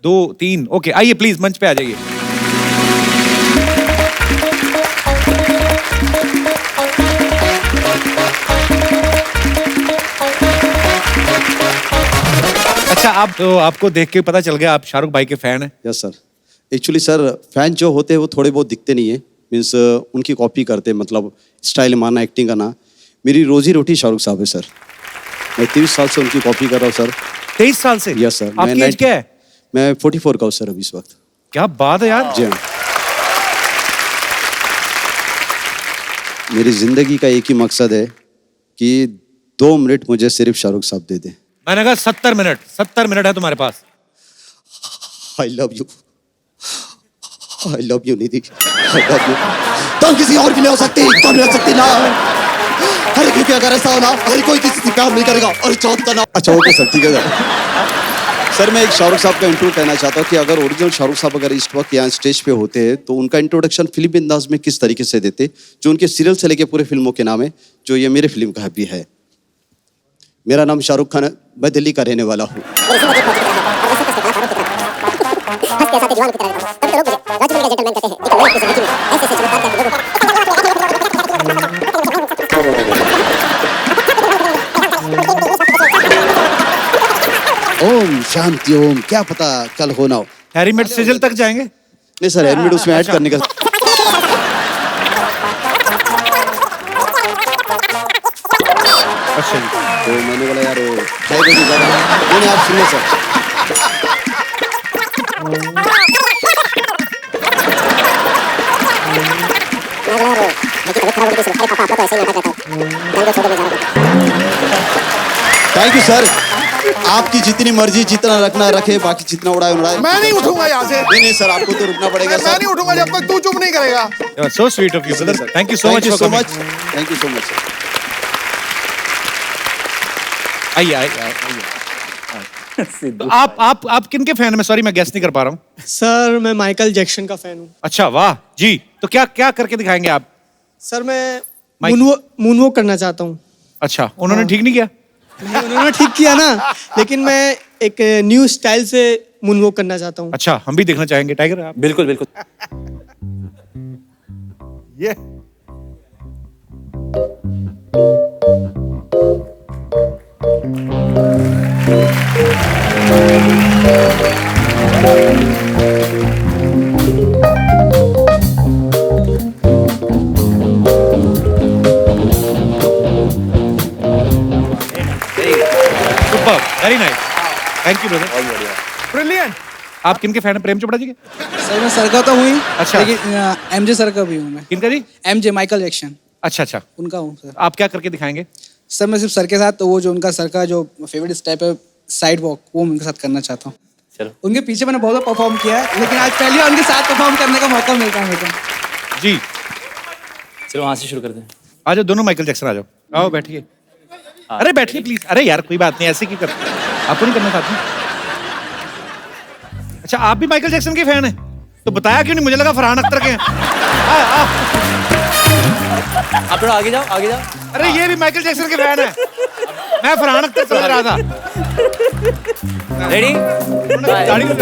2 3, ओके, आइए प्लीज मंच पे आ जाइए। अच्छा, आप तो आपको देख के पता चल गया आप शाहरुख भाई के फैन हैं। Yes sir. Actually sir, fan जो होते हैं वो थोड़े बहुत दिखते नहीं है, मीन्स उनकी कॉपी करते हैं, मतलब स्टाइल माना, एक्टिंग करना। मेरी रोजी रोटी शाहरुख साहब है सर। मैं 23 साल से उनकी कॉपी कर रहा हूँ सर। 23 साल से? Yes sir. आपकी एज क्या है? मैं 44 का हूँ सर अभी इस वक्त। क्या बात है यार। जी हाँ। मेरी जिंदगी का एक ही मकसद है कि 2 मिनट मुझे सिर्फ शाहरुख साहब दे दें। मैंने कहा 70 मिनट है तुम्हारे पास। I love you Nidhi, I love you. तुम किसी और की नहीं हो सकती, तुम नहीं हो सकती ना। अरे क्योंकि अगर ऐसा हो ना, अगर कोई किसी से प्यार नहीं करेगा और चौथ का नाम। अच्छा ओके सर, ठीक है सर। सर मैं एक शाहरुख साहब का इंट्रो कहना चाहता हूँ कि अगर ओरिजिनल शाहरुख साहब अगर इस वक्त यहाँ स्टेज पे होते हैं तो उनका इंट्रोडक्शन फिल्मी अंदाज में किस तरीके से देते, जो उनके सीरियल से लेके पूरे फिल्मों के नाम है, जो ये मेरे फिल्म का भी है। मेरा नाम शाहरुख खान है, मैं दिल्ली का रहने वाला हूँ। ओम शांति ओम, क्या पता कल होना हो। हैरीमेड सिजल तक जाएंगे? नहीं सर, हैरीमेड उसमें ऐड करने का। अच्छा जी। तो मैंने बोला यार वो हाई बजे ज़्यादा नहीं, आप सुनिए सर। थैंक यू सर, आपकी जितनी मर्जी, जितना रखना रखे, बाकी जितना उड़ाए उड़ाए। मैं नहीं उठूंगा यहाँ से। नहीं सर, आपको तो रुकना पड़ेगा मैं सर। नहीं उठूंगा जब तक तू चुप नहीं करेगा। So sweet of you brother, thank you so much. Thank you so much sir. आइए आइए। आप किन के फैन हैं? सॉरी मैं गेस नहीं कर पा रहा हूँ। सर मैं माइकल जैक्सन का फैन हूँ। अच्छा वाह जी, तो क्या क्या करके दिखाएंगे आप? सर मैं मूनवॉक करना चाहता हूँ। अच्छा, उन्होंने ठीक नहीं किया? नहीं, उन्होंने ठीक किया ना, लेकिन मैं एक न्यू स्टाइल से मूनवॉक करना चाहता हूँ। अच्छा, हम भी देखना चाहेंगे टाइगर आप। बिल्कुल बिल्कुल। ये super, very nice, thank you brother. Brilliant. आप किन के फैन हैं? प्रेम चोपड़ा जी के? सर मैं सर का तो हूँ ही, अच्छा। लेकिन एमजे सर का भी हूँ मैं। किनका जी? एमजे माइकल जैक्सन, अच्छा अच्छा, उनका हूँ सर। आप क्या करके दिखाएंगे? सर मैं सिर्फ सर के साथ, तो वो जो उनका सर का जो फेवरेट स्टेप है साइड वॉक, वो उनके साथ करना चाहता हूँ। चलो। उनके पीछे मैंने बहुत परफॉर्म किया है, लेकिन आज पहली बार उनके साथ परफॉर्म करने का मौका मिलता है मुझे। जी चलो वहाँ से शुरू करते हैं। आ जाओ दोनों, माइकल जैक्सन आ जाओ, आओ बैठिए। अरे बैठिए प्लीज। अरे यार कोई बात नहीं, ऐसे क्यों करते, आपको नहीं करना चाहते? अच्छा, आप भी माइकल जैक्सन के फैन हैं? तो बताया क्यों नहीं? मुझे लगा फरहान अख्तर के हैं। आप थोड़ा आगे जाओ, आगे जाओ। अरे ये भी माइकल जैक्सन के फैन है, मैं फरहान अख्तर समझ रहा था। रेडी? गाड़ी में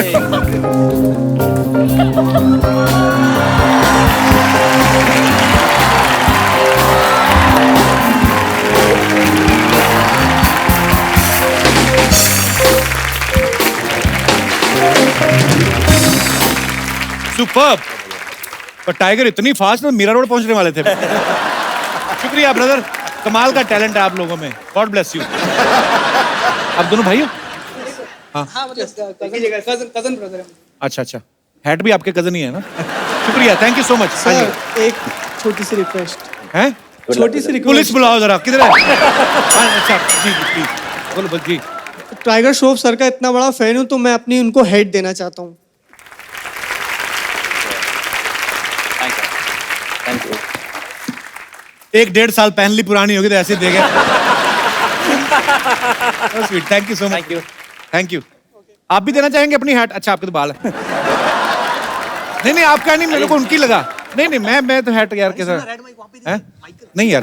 सुपर्ब। पर टाइगर इतनी फास्ट में मीरा रोड पहुंचने वाले थे। शुक्रिया ब्रदर, कमाल का टैलेंट है आप लोगों में। God bless you. आप दोनों भाई हो? हाँ मतलब कजन ब्रदर है। अच्छा अच्छा, हैट भी आपके कजन ही है ना? शुक्रिया, thank you so much. Sir एक छोटी सी रिक्वेस्ट हैं? छोटी सी रिक्वेस्ट। पुलिस बुलाओ जरा, किधर है? हाँ, अच्छा जी जी प्लीज बोलो बोलो जी। टाइगर श्रॉफ सर का इतना बड़ा फैन हूँ तो मैं अपनी उनको हेड देना चाहता हूँ। Thank you. 1-1.5 साल पहन ली पुरानी होगी तो ऐसे देगा। Sweet, thank you so much. Thank you. Thank you. आप भी देना चाहेंगे अपनी हैट? अच्छा आपके तो बाल है। नहीं नहीं आपका नहीं, मेरे को उनकी लगा। नहीं नहीं मैं तो हैट यार कैसा है? नहीं यार।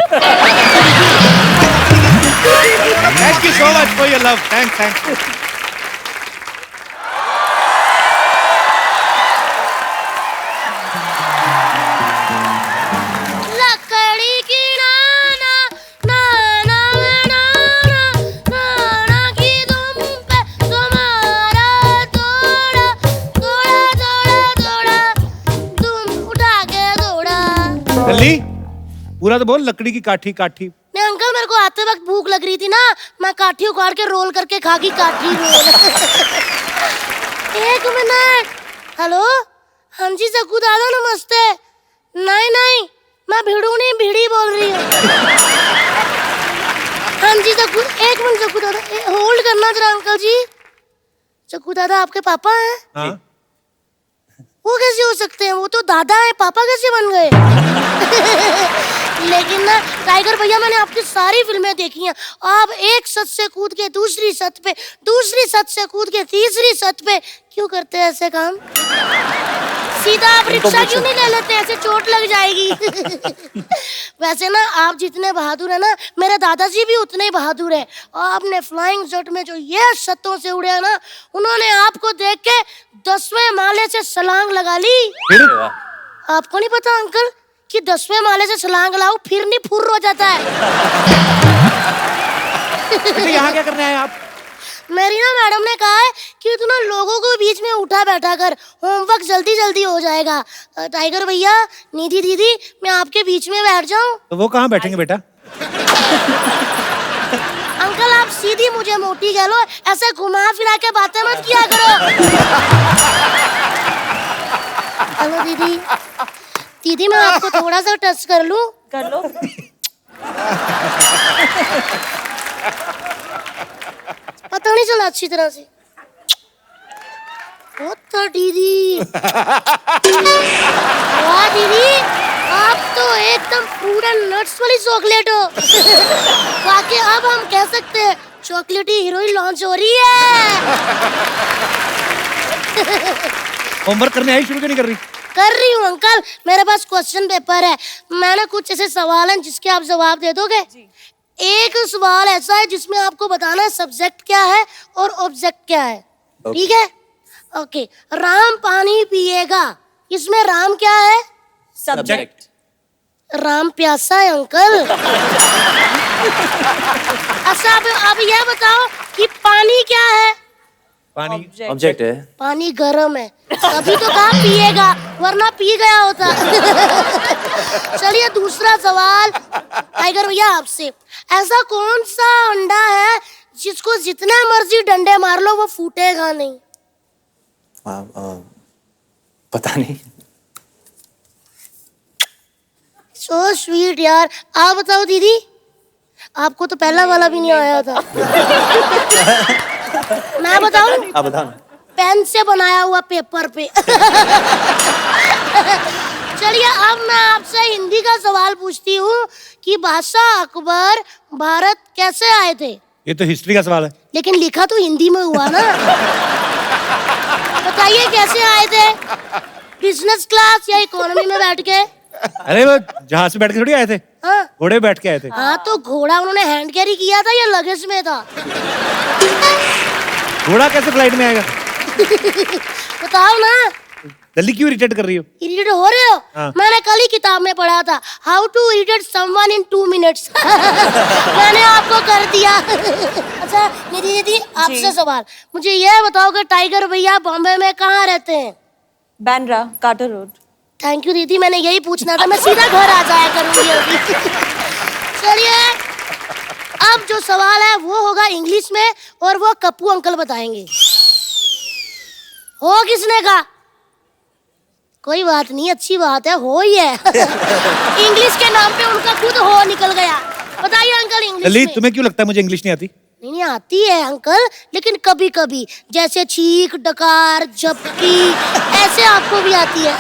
Thank you so much for your love. Thanks. लकड़ी की नाना नाना नाना नाना की तुम पे तुम्हारा तोड़ा तोड़ा तोड़ा तोड़ा तुम उठा के तोड़ा। जल्दी पूरा तो बोल। लकड़ी की काठी काठी। नहीं अंकल, मेरे को आते वक्त भूख लग रही थी ना, मैं काठी उखाड़ के रोल करके खा गई। काठी रोल। एक मिनट। हेलो, हाँ जी सकू दादा नमस्ते। नहीं नहीं मैं भिड़ू नहीं, भिड़ी बोल रही हूँ। हाँ जी सकू, एक मिनट सकू दादा, होल्ड करना जरा अंकल जी। सकू दादा आपके पापा हैं? हाँ। वो कैसे हो सकते हैं? वो तो दादा है, पापा कैसे बन गए? लेकिन ना टाइगर भैया, मैंने आपकी सारी फिल्में देखी हैं। आप एक छत से कूद के दूसरी छत पे, दूसरी छत से कूद के तीसरी छत पे क्यों करते हैं ऐसे काम? सीधा आप रिक्शा क्यों नहीं ले लेते? ऐसे चोट लग जाएगी। वैसे ना आप जितने बहादुर है ना, मेरे दादाजी भी उतने ही बहादुर है। आपने फ्लाइंग जेट में जो ये छतों से उड़े ना, उन्होंने आपको देख के 10वें माले से छलांग लगा ली। आपको नहीं पता अंकल कि 10वें माले से छलांग लगाओ फिर नहीं फुर्र हो जाता है। यहाँ क्या करने आए आप? मेरी ना मैडम ने कहा है कि तू ना लोगों को बीच में उठा बैठा कर, होमवर्क जल्दी जल्दी हो जाएगा। टाइगर भैया, निधि दीदी, मैं आपके बीच में बैठ जाऊं? तो वो कहाँ बैठेंगे बेटा? अंकल आप सीधी मुझे मोटी कह लो, ऐसे घुमा फिरा के बातें मत किया करो। हेलो दीदी। दीदी मैं आपको थोड़ा सा टच कर लूं? कर लो। पता नहीं चला अच्छी तरह से। था दीदी। वाह दीदी, आप तो एकदम फ्रूट एंड नट्स वाली चॉकलेट हो। वाकई अब हम कह सकते हैं चॉकलेटी हीरोइन लॉन्च हो रही है। होमवर्क करने आई, शुरू क्यों नहीं कर रही? कर रही हूँ अंकल, मेरे पास क्वेश्चन पेपर है। मैंने कुछ ऐसे सवाल हैं जिसके आप जवाब दे दोगे? एक सवाल ऐसा है जिसमें आपको बताना है सब्जेक्ट क्या है और ऑब्जेक्ट क्या है। ठीक है? ओके। राम पानी पिएगा, इसमें राम क्या है? सब्जेक्ट। राम प्यासा है अंकल। अच्छा अब यह बताओ कि पानी क्या है? पानी ऑब्जेक्ट है। पानी गर्म है, तभी तो कहा पिएगा, वरना पी गया होता। चलिए दूसरा सवाल टाइगर भैया आपसे, ऐसा कौन सा अंडा है जिसको जितना मर्जी डंडे मार लो वो फूटेगा नहीं? पता नहीं। सो स्वीट यार। आप बताओ दीदी, आपको तो पहला वाला भी नहीं आया था। मैं बताऊं? आप बताओ। पेन से बनाया हुआ पेपर पे। चलिए अब मैं आपसे हिंदी का सवाल पूछती हूँ कि बादशाह अकबर भारत कैसे आए थे? ये तो हिस्ट्री का सवाल है। लेकिन लिखा तो हिंदी में हुआ ना। बताइए कैसे आए थे? बिजनेस क्लास या इकोनॉमी में बैठ के? अरे वो जहाज पे बैठ के थोड़ी आए थे, हाँ घोड़े बैठ के आए थे। हाँ, तो घोड़ा उन्होंने हैंड कैरी किया था या लगेज में था? घोड़ा कैसे फ्लाइट में आएगा? बताओ ना। जल्दी क्यों इरिटेट कर रही हो? इरिटेट हो रहे हो? हाँ। मैंने कल ही किताब में पढ़ा था, how to irritate someone in 2 minutes. मैंने आपको कर दिया। अच्छा निधि दीदी, आपसे सवाल, मुझे यह बताओ कि टाइगर भैया बॉम्बे में कहाँ रहते हैं? Bandra, Carter road. Thank you दीदी, मैंने यही पूछना था, मैं सीधा घर आ जाया करूंगी अभी। चलिए, अब जो सवाल है वो होगा इंग्लिश में और वो कप्पू अंकल बताएंगे। हो किसने कहा? कोई बात नहीं, अच्छी बात है, हो ही है। इंग्लिश के नाम पे उनका खुद हो निकल गया। बताइए अंकल इंग्लिश ललित, में। तुम्हें क्यों लगता है मुझे इंग्लिश नहीं आती? नहीं आती है अंकल, लेकिन कभी कभी, जैसे छींक, डकार, झपकी, ऐसे आपको भी आती है।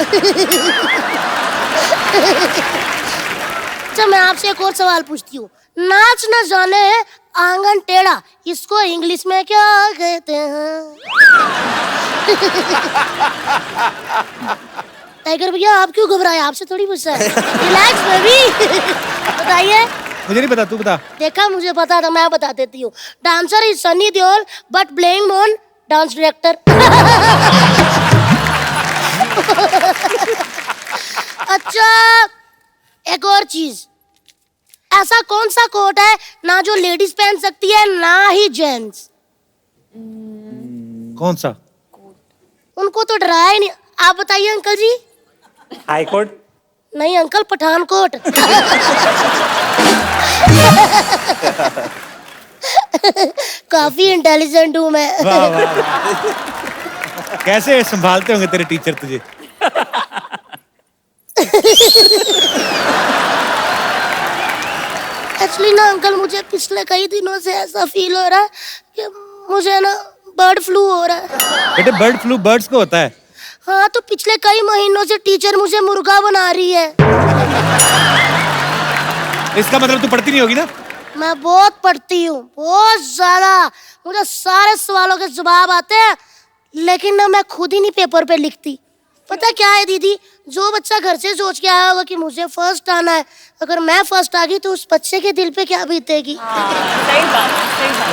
अच्छा, मैं आपसे एक और सवाल पूछती हूँ। नाच न जाने आंगन टेढ़ा, इसको इंग्लिश में क्या कहते हैं? टाइगर भैया, आप क्यों घबराए? आपसे थोड़ी पूछ रहा है। Relax baby. बताइए। मुझे नहीं पता, तू बता। देखा, मुझे पता था, मैं बता देती हूँ। Dancer is Sunny Deol but blaming on dance director. अच्छा, एक और चीज, ऐसा कौन सा कोट है ना जो लेडीज पहन सकती है ना ही जेंट्स? कौन सा? उनको तो डराया ही नहीं। आप बताइए अंकल जी। High court. नहीं अंकल, पठानकोट। काफी इंटेलिजेंट हूँ मैं। वाह वाह वाह। कैसे संभालते होंगे तेरे टीचर तुझे? एक्चुअली ना अंकल, मुझे पिछले कई दिनों से ऐसा फील हो रहा है कि मुझे ना बर्ड फ्लू हो रहा है। बेटे, बर्ड फ्लू बर्ड्स को होता है। हाँ, तो पिछले कई महीनों से टीचर मुझे मुर्गा बना रही है। इसका मतलब तू पढ़ती नहीं होगी ना? मैं बहुत पढ़ती हूँ, बहुत ज्यादा। मुझे सारे सवालों के जवाब आते हैं, लेकिन ना मैं खुद ही नहीं पेपर पे लिखती। पता क्या है दीदी, जो बच्चा घर से सोच के आया होगा कि मुझे फर्स्ट आना है, अगर मैं फर्स्ट आ गई तो उस बच्चे के दिल पे क्या बीतेगी? सही बात, सही बात।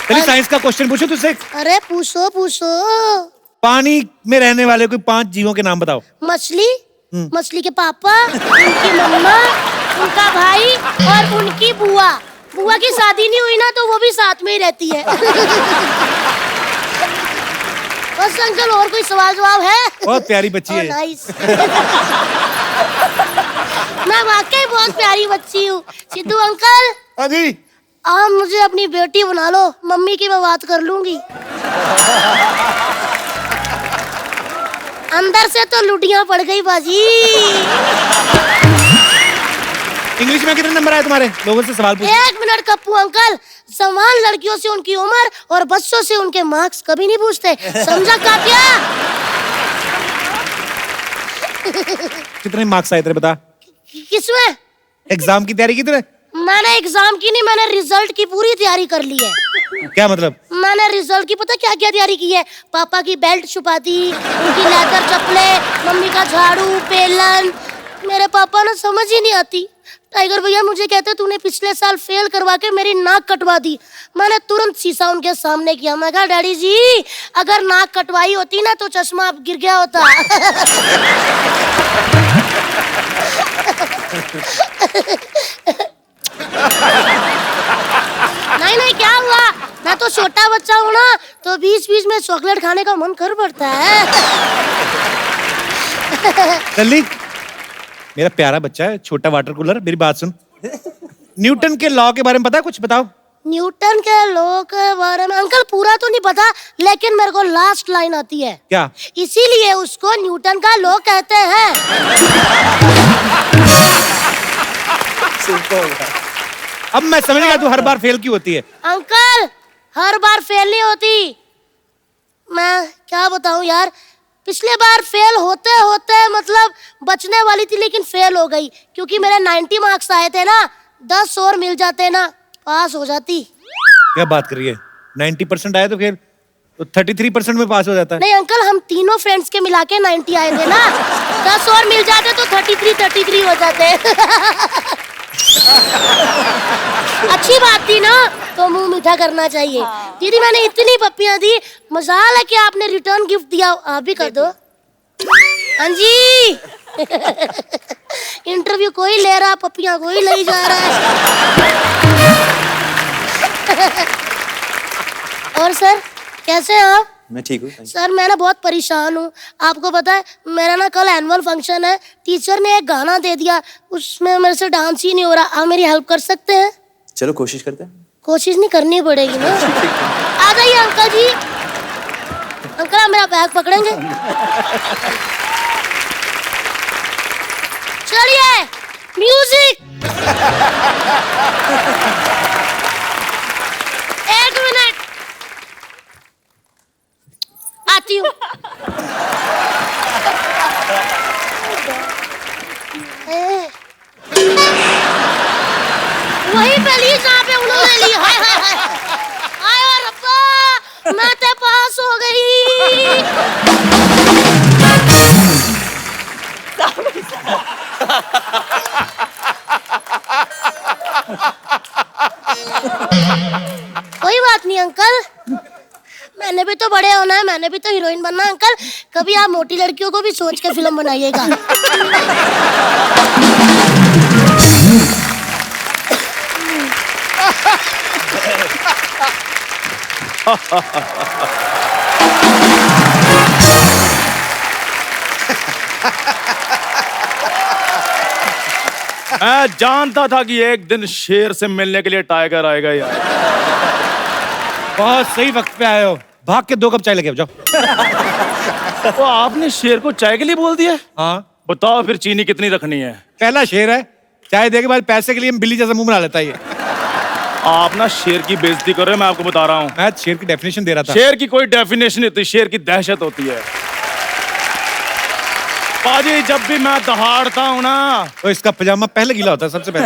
चलिए, साइंस का क्वेश्चन पूछो तुझसे। अरे पूछो पूछो। पानी में रहने वाले कोई 5 जीवों के नाम बताओ। मछली, मछली के पापा, उनकी मम्मा, उनका भाई और उनकी बुआ। बुआ की शादी नहीं हुई ना, तो वो भी साथ में ही रहती है। बस अंकल, और कोई सवाल जवाब है? बहुत प्यारी बच्ची है। नाइस। मैं वाकई बहुत प्यारी बच्ची हूँ। सिद्धू अंकल। हाँ जी। आप मुझे अपनी बेटी बना लो, मम्मी की मैं बात कर लूंगी। अंदर से तो लुटियां पड़ गई बाजी। इंग्लिश में कितने नंबर आए तुम्हारे? लोगों से सवाल पूछ। 1 मिनट कप्पू अंकल, समान लड़कियों से उनकी उम्र और बच्चों से उनके मार्क्स कभी नहीं पूछते, समझा कातिया? कितने मार्क्स आए तेरे, बता। किसमें? एग्जाम की तैयारी की तूने? मैंने एग्जाम की नहीं, मैंने रिजल्ट की पूरी तैयारी कर ली है। क्या मतलब? मैंने रिजल्ट की पता क्या क्या तैयारी की है? पापा की बेल्ट छुपा दी, उनकी लेदर चप्पलें, मम्मी का झाड़ू, बेलन। मेरे पापा ना समझ ही नहीं आती। टाइगर भैया मुझे कहते तूने पिछले साल फेल करवा के मेरी नाक कटवा दी। मैंने तुरंत शीशा उनके सामने किया। मैं कहा डैडी जी, अगर नाक कटवाई होती ना तो चश्मा अब गिर गया होता। नहीं नहीं, क्या हुआ? मैं तो छोटा बच्चा हूँ ना, तो बीच बीच में चॉकलेट खाने का मन कर पड़ता है। ललित, मेरा प्यारा बच्चा है, छोटा वाटर कूलर, मेरी बात सुन। न्यूटन के लॉ के बारे में पता है कुछ? बताओ। न्यूटन के लॉ के बारे में अंकल पूरा तो नहीं पता, लेकिन मेरे को लास्ट लाइन आती है। क्या? इसीलिए उसको न्यूटन का लॉ कहते हैं। अब मैं समझ गया तू हर बार फेल क्यों होती है। अंकल, हर बार फेल नहीं होती। मैं क्या बताऊं यार, पिछले बार फेल होते होते मतलब बचने वाली थी, लेकिन फेल हो गई क्योंकि मेरे 90 मार्क्स आए थे ना। 10 और मिल जाते ना, पास हो जाती। क्या बात कर रही है? 90% आए तो फिर तो 33% में पास हो जाता है। नहीं अंकल, हम तीनों फ्रेंड्स के मिला के 90 आए थे ना। 10 और मिल जाते तो 33 हो जाते। अच्छी बात थी ना, तो मुंह मीठा करना चाहिए। दीदी मैंने इतनी पप्पियां दी, मजाल है कि आपने रिटर्न गिफ्ट दिया। आप भी कर दो। हाँ जी। इंटरव्यू कोई ले रहा, पप्पियां कोई ले जा रहा है। और सर कैसे हैं आप? मैं ठीक हूँ। सर मैं ना बहुत परेशान हूँ। आपको पता है मेरा ना कल एनुअल फंक्शन है, टीचर ने एक गाना दे दिया, उसमें मेरे से डांस ही नहीं हो रहा। आप मेरी हेल्प कर सकते हैं? चलो कोशिश करते हैं। कोशिश नहीं करनी पड़ेगी ना। आ जाइए अंकल जी। अंकल आप मेरा बैग पकड़ेंगे? चलिए म्यूजिक। एक मिनट आती हूँ। वही पे ली जहाँ पे उन्होंने ली। हाय हाय हाय हाय और रब्बा मैं तो पास हो गई। कोई बात नहीं अंकल, मैंने भी तो बड़े होना है, मैंने भी तो हीरोइन बनना है। अंकल कभी आप मोटी लड़कियों को भी सोच के फिल्म बनाइएगा। मैं जानता था कि एक दिन शेर से मिलने के लिए टाइगर आएगा यार। बहुत सही वक्त पे आए हो। भाग के 2 कप चाय लेके आओ, जाओ। तो आपने शेर को चाय के लिए बोल दिया? हाँ बताओ फिर चीनी कितनी रखनी है? पहला शेर है, चाय दे के बाद पैसे के लिए बिल्ली जैसा मुंह बना लेता है ये। आप ना शेर की बेइज्जती कर रहे हो, मैं आपको बता रहा हूँ। मैं शेर की डेफिनेशन दे रहा था। शेर की कोई डेफिनेशन नहीं होती, शेर की दहशत होती है। पाजी जब भी मैं दहाड़ता हूँ ना, तो इसका पजामा पहले गीला होता है सबसे पहले।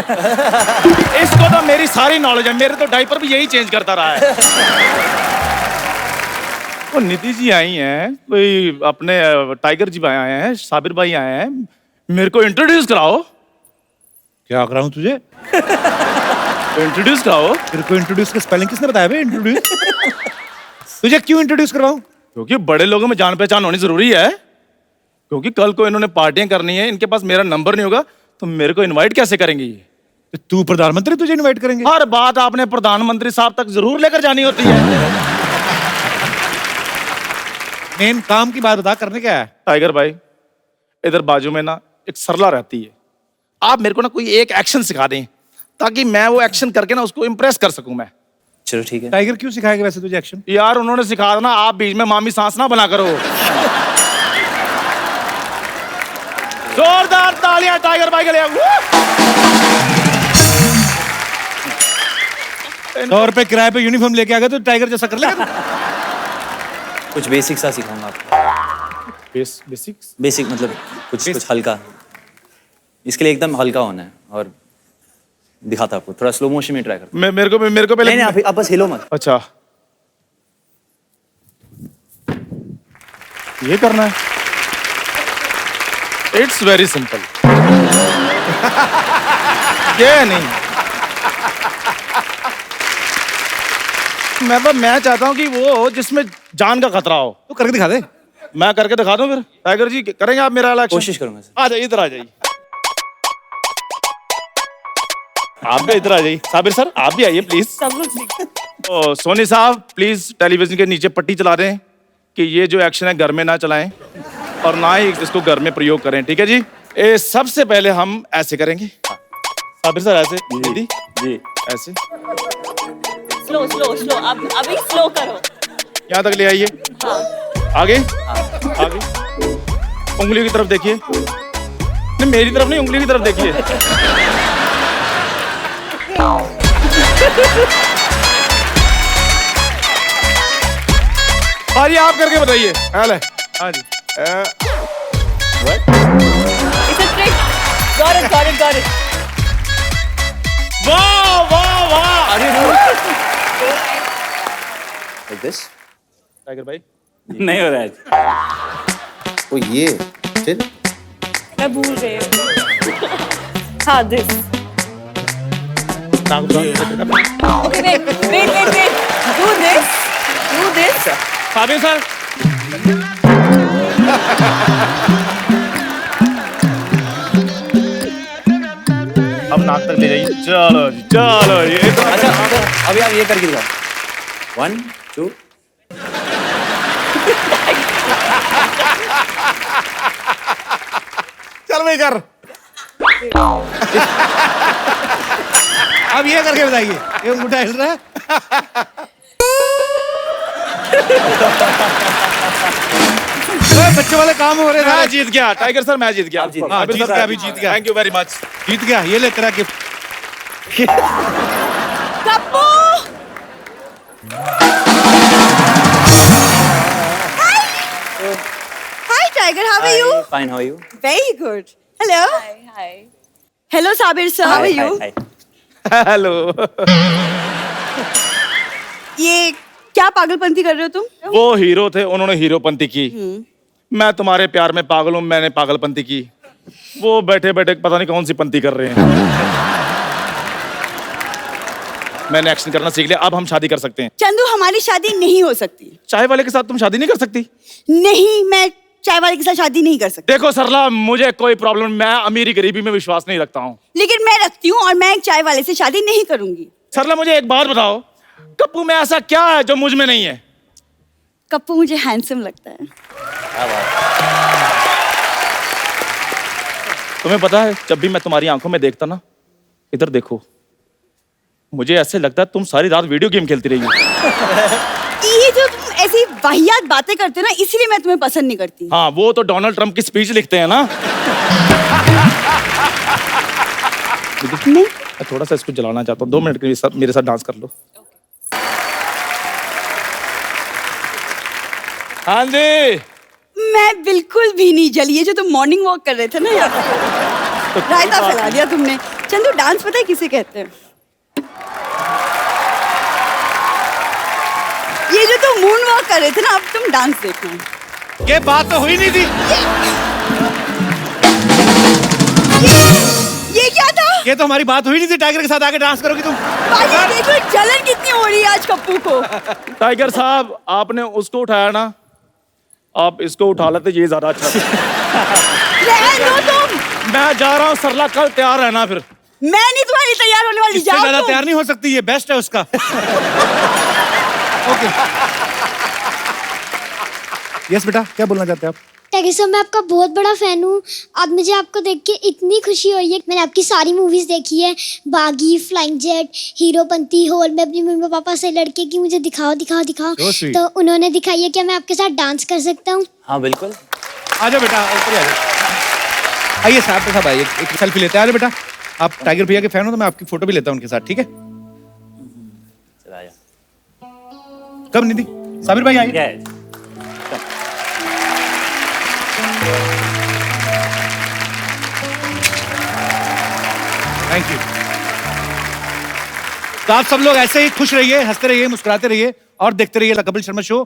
इसको तो मेरी सारी नॉलेज है, मेरे तो डायपर भी यही चेंज करता रहा है। वो निधि जी आई हैं, कोई अपने टाइगर जी आए हैं, साबिर भाई आए हैं, मेरे को इंट्रोड्यूस कराओ। क्या कराऊं तुझे? इंट्रोड्यूस कराओ। तेरे को इंट्रोड्यूस का स्पेलिंग किसने बताया बे? इंट्रोड्यूस तुझे क्यों इंट्रोड्यूस करवाऊं? क्योंकि बड़े लोगों में जान पहचान होनी जरूरी है। क्योंकि कल को इन्होंने पार्टियां करनी है, इनके पास मेरा नंबर नहीं होगा तो मेरे को इनवाइट कैसे करेंगे ये? तू प्रधानमंत्री, तुझे इनवाइट करेंगे? हर बात आपने प्रधानमंत्री साहब तक जरूर लेकर जानी होती है। मेन काम की बात बता, करने क्या है? टाइगर भाई इधर बाजू में ना एक सरला रहती है, आप मेरे को ना कोई एक एक्शन सिखा दें ताकि मैं वो एक्शन करके ना उसको इम्प्रेस कर सकूं मैं। चलो ठीक है। टाइगर क्यों सिखाएगा वैसे तुझे एक्शन? यार उन्होंने सिखाया ना, आप बीच में मामी सांस ना बना करो। जोरदार तालियां टाइगर भाई के लिए। 100 रुपए किराए पे यूनिफॉर्म लेके आ गए तो टाइगर जैसा कर लेगा। कुछ बेसिक सा सिखाऊंगा आपको। बेसिक मतलब कुछ हल्का। इसके लिए एकदम हल्का होना है और दिखाता आपको, थोड़ा स्लो मोशन में ट्राई करता। मेरे को पहले नहीं, आप बस हिलो मत। अच्छा ये करना है? It's very simple. ये नहीं, मैं चाहता हूं कि वो जिसमें जान का खतरा हो। तो करके दिखा दे। मैं करके दिखा दूं फिर? टाइगर जी करेंगे आप मेरा वाला एक्शन? कोशिश करूंगा सर। आ जाइए, इधर आ जाइए। आप भी इधर आ जाइए। साबिर सर आप भी आइए प्लीज। तो सोनी साहब प्लीज टेलीविजन के नीचे पट्टी चला दें कि ये जो एक्शन है घर में ना चलाएं और ना ही इसको घर में प्रयोग करें, ठीक है जी? सबसे पहले हम ऐसे करेंगे। साबिर सर ऐसे, दीदी जी ऐसे। स्लो स्लो स्लो, अब अभी स्लो करो। यहाँ तक ले आइए। आगे आगे, उंगली की तरफ देखिए। नहीं मेरी तरफ नहीं, उंगली की तरफ देखिए। हाँ जी आप करके बताइए। हाँ जी। Got it. वाह वाह वाह। Like this? टाइगर भाई नहीं हो रहा है। ओ ये फिर मैं भूल गई हूँ। हाँ this. Okay, wait. Do this. Sabir sir अब नाक तक ले जाइए। चलो जी चलो ये। अच्छा अभी आप ये करके दिखाओ। 1 2 चल भाई कर। अब ये करके बताइए, ये अंगूठा हिल रहा है। बच्चे वाले काम हो रहे हैं मैं सारे। जीत गया टाइगर सर, मैं जीत गया। हाँ, जीत गया, अभी जीत गया। Thank you very much. जीत गया, ये ले तेरा gift. Kappu Hi Tiger, how are you? Fine, how are you? Very good. Hello. Hi. Hello Sabir sir, how are you? Hello. ये क्या पागलपंती कर रहे हो तुम? वो हीरो थे, उन्होंने हीरोपंती की। मैं तुम्हारे प्यार में पागल हूँ, मैंने पागलपंती की। वो बैठे बैठे पता नहीं कौन सी पंती कर रहे हैं। मैंने एक्शन करना सीख लिया, अब हम शादी कर सकते हैं। चंदू हमारी शादी नहीं हो सकती। चाय वाले के साथ तुम शादी नहीं कर सकती? नहीं, मैं चाय वाले के साथ शादी नहीं कर सकती। देखो सरला, मुझे कोई प्रॉब्लम, मैं अमीरी गरीबी में विश्वास नहीं रखता हूँ। लेकिन मैं रखती हूँ और मैं एक चाय वाले से शादी नहीं करूंगी। सरला मुझे एक बात बताओ, कप्पू में ऐसा क्या है जो मुझ में नहीं है? कप्पू मुझे हैंडसम लगता है। तुम्हें पता है, जब भी मैं तुम्हारी आंखों में देखता ना, इधर देखो, मुझे ऐसे लगता है तुम सारी रात वीडियो गेम खेलती रही हो। ये जो तुम ऐसी वाहियात बातें करते हो ना, इसलिए मैं तुम्हें पसंद नहीं करती। हाँ, वो तो डोनाल्ड ट्रंप की स्पीच लिखते हैं ना। मैं थोड़ा सा इसको जलाना चाहता हूँ, 2 मिनट के लिए मेरे साथ डांस कर लो। हाँ जी। मैं बिल्कुल भी नहीं जली। ये जो तुम मॉर्निंग वॉक कर रहे थे ना यहाँ पे, रायता फैला दिया तुमने। चंदू डांस पता है किसे कहते हैं? ये जो तुम मून वॉक कर रहे थे ना, अब तुम डांस देखना। ये बात तो हुई नहीं थी। ये क्या था? ये तो हमारी बात हुई नहीं थी, टाइगर के साथ आके डांस करोगी तुम। भाई देखो जलन कितनी हो रही है आज कप्पू को। टाइगर साहब, आपने उसको उठाया ना, आप इसको उठा लेते, ये ज्यादा अच्छा था। रहने दो तुम। मैं जा रहा हूँ सरला, कल तैयार रहना फिर। मैं नहीं तुम्हारी तैयार होने वाली। इससे जाओ ज्यादा तुम। तैयार नहीं हो सकती, ये बेस्ट है उसका। ओके। यस बेटा, क्या बोलना चाहते हैं आप? टाइगर सर, मैं आपका बहुत बड़ा फैन हूँ। आज मुझे आपको देख के इतनी खुशी हुई है। मैंने आपकी सारी मूवीज देखी है, बागी, फ्लाइंग जेट, हीरोपंती, होल। मैं अपनी मम्मी पापा से लड़के की मुझे दिखाओ दिखाओ दिखाओ, तो उन्होंने दिखाई है। क्या मैं आपके साथ डांस कर सकता हूँ? हाँ बिल्कुल। आजा बेटा, ऊपर आ जाओ। आइए साहब के साथ आइए, एक सेल्फी लेते हैं। आजा बेटा, आप टाइगर भैया के फैन हो तो मैं आपकी फोटो भी लेता हूँ उनके साथ, ठीक है? चला आया। कब निधि? साबिर भाई आइए। Thank you. तो आप सब लोग ऐसे ही खुश रहिए, हंसते रहिए, मुस्कुराते रहिए और देखते रहिए द कपिल शर्मा शो।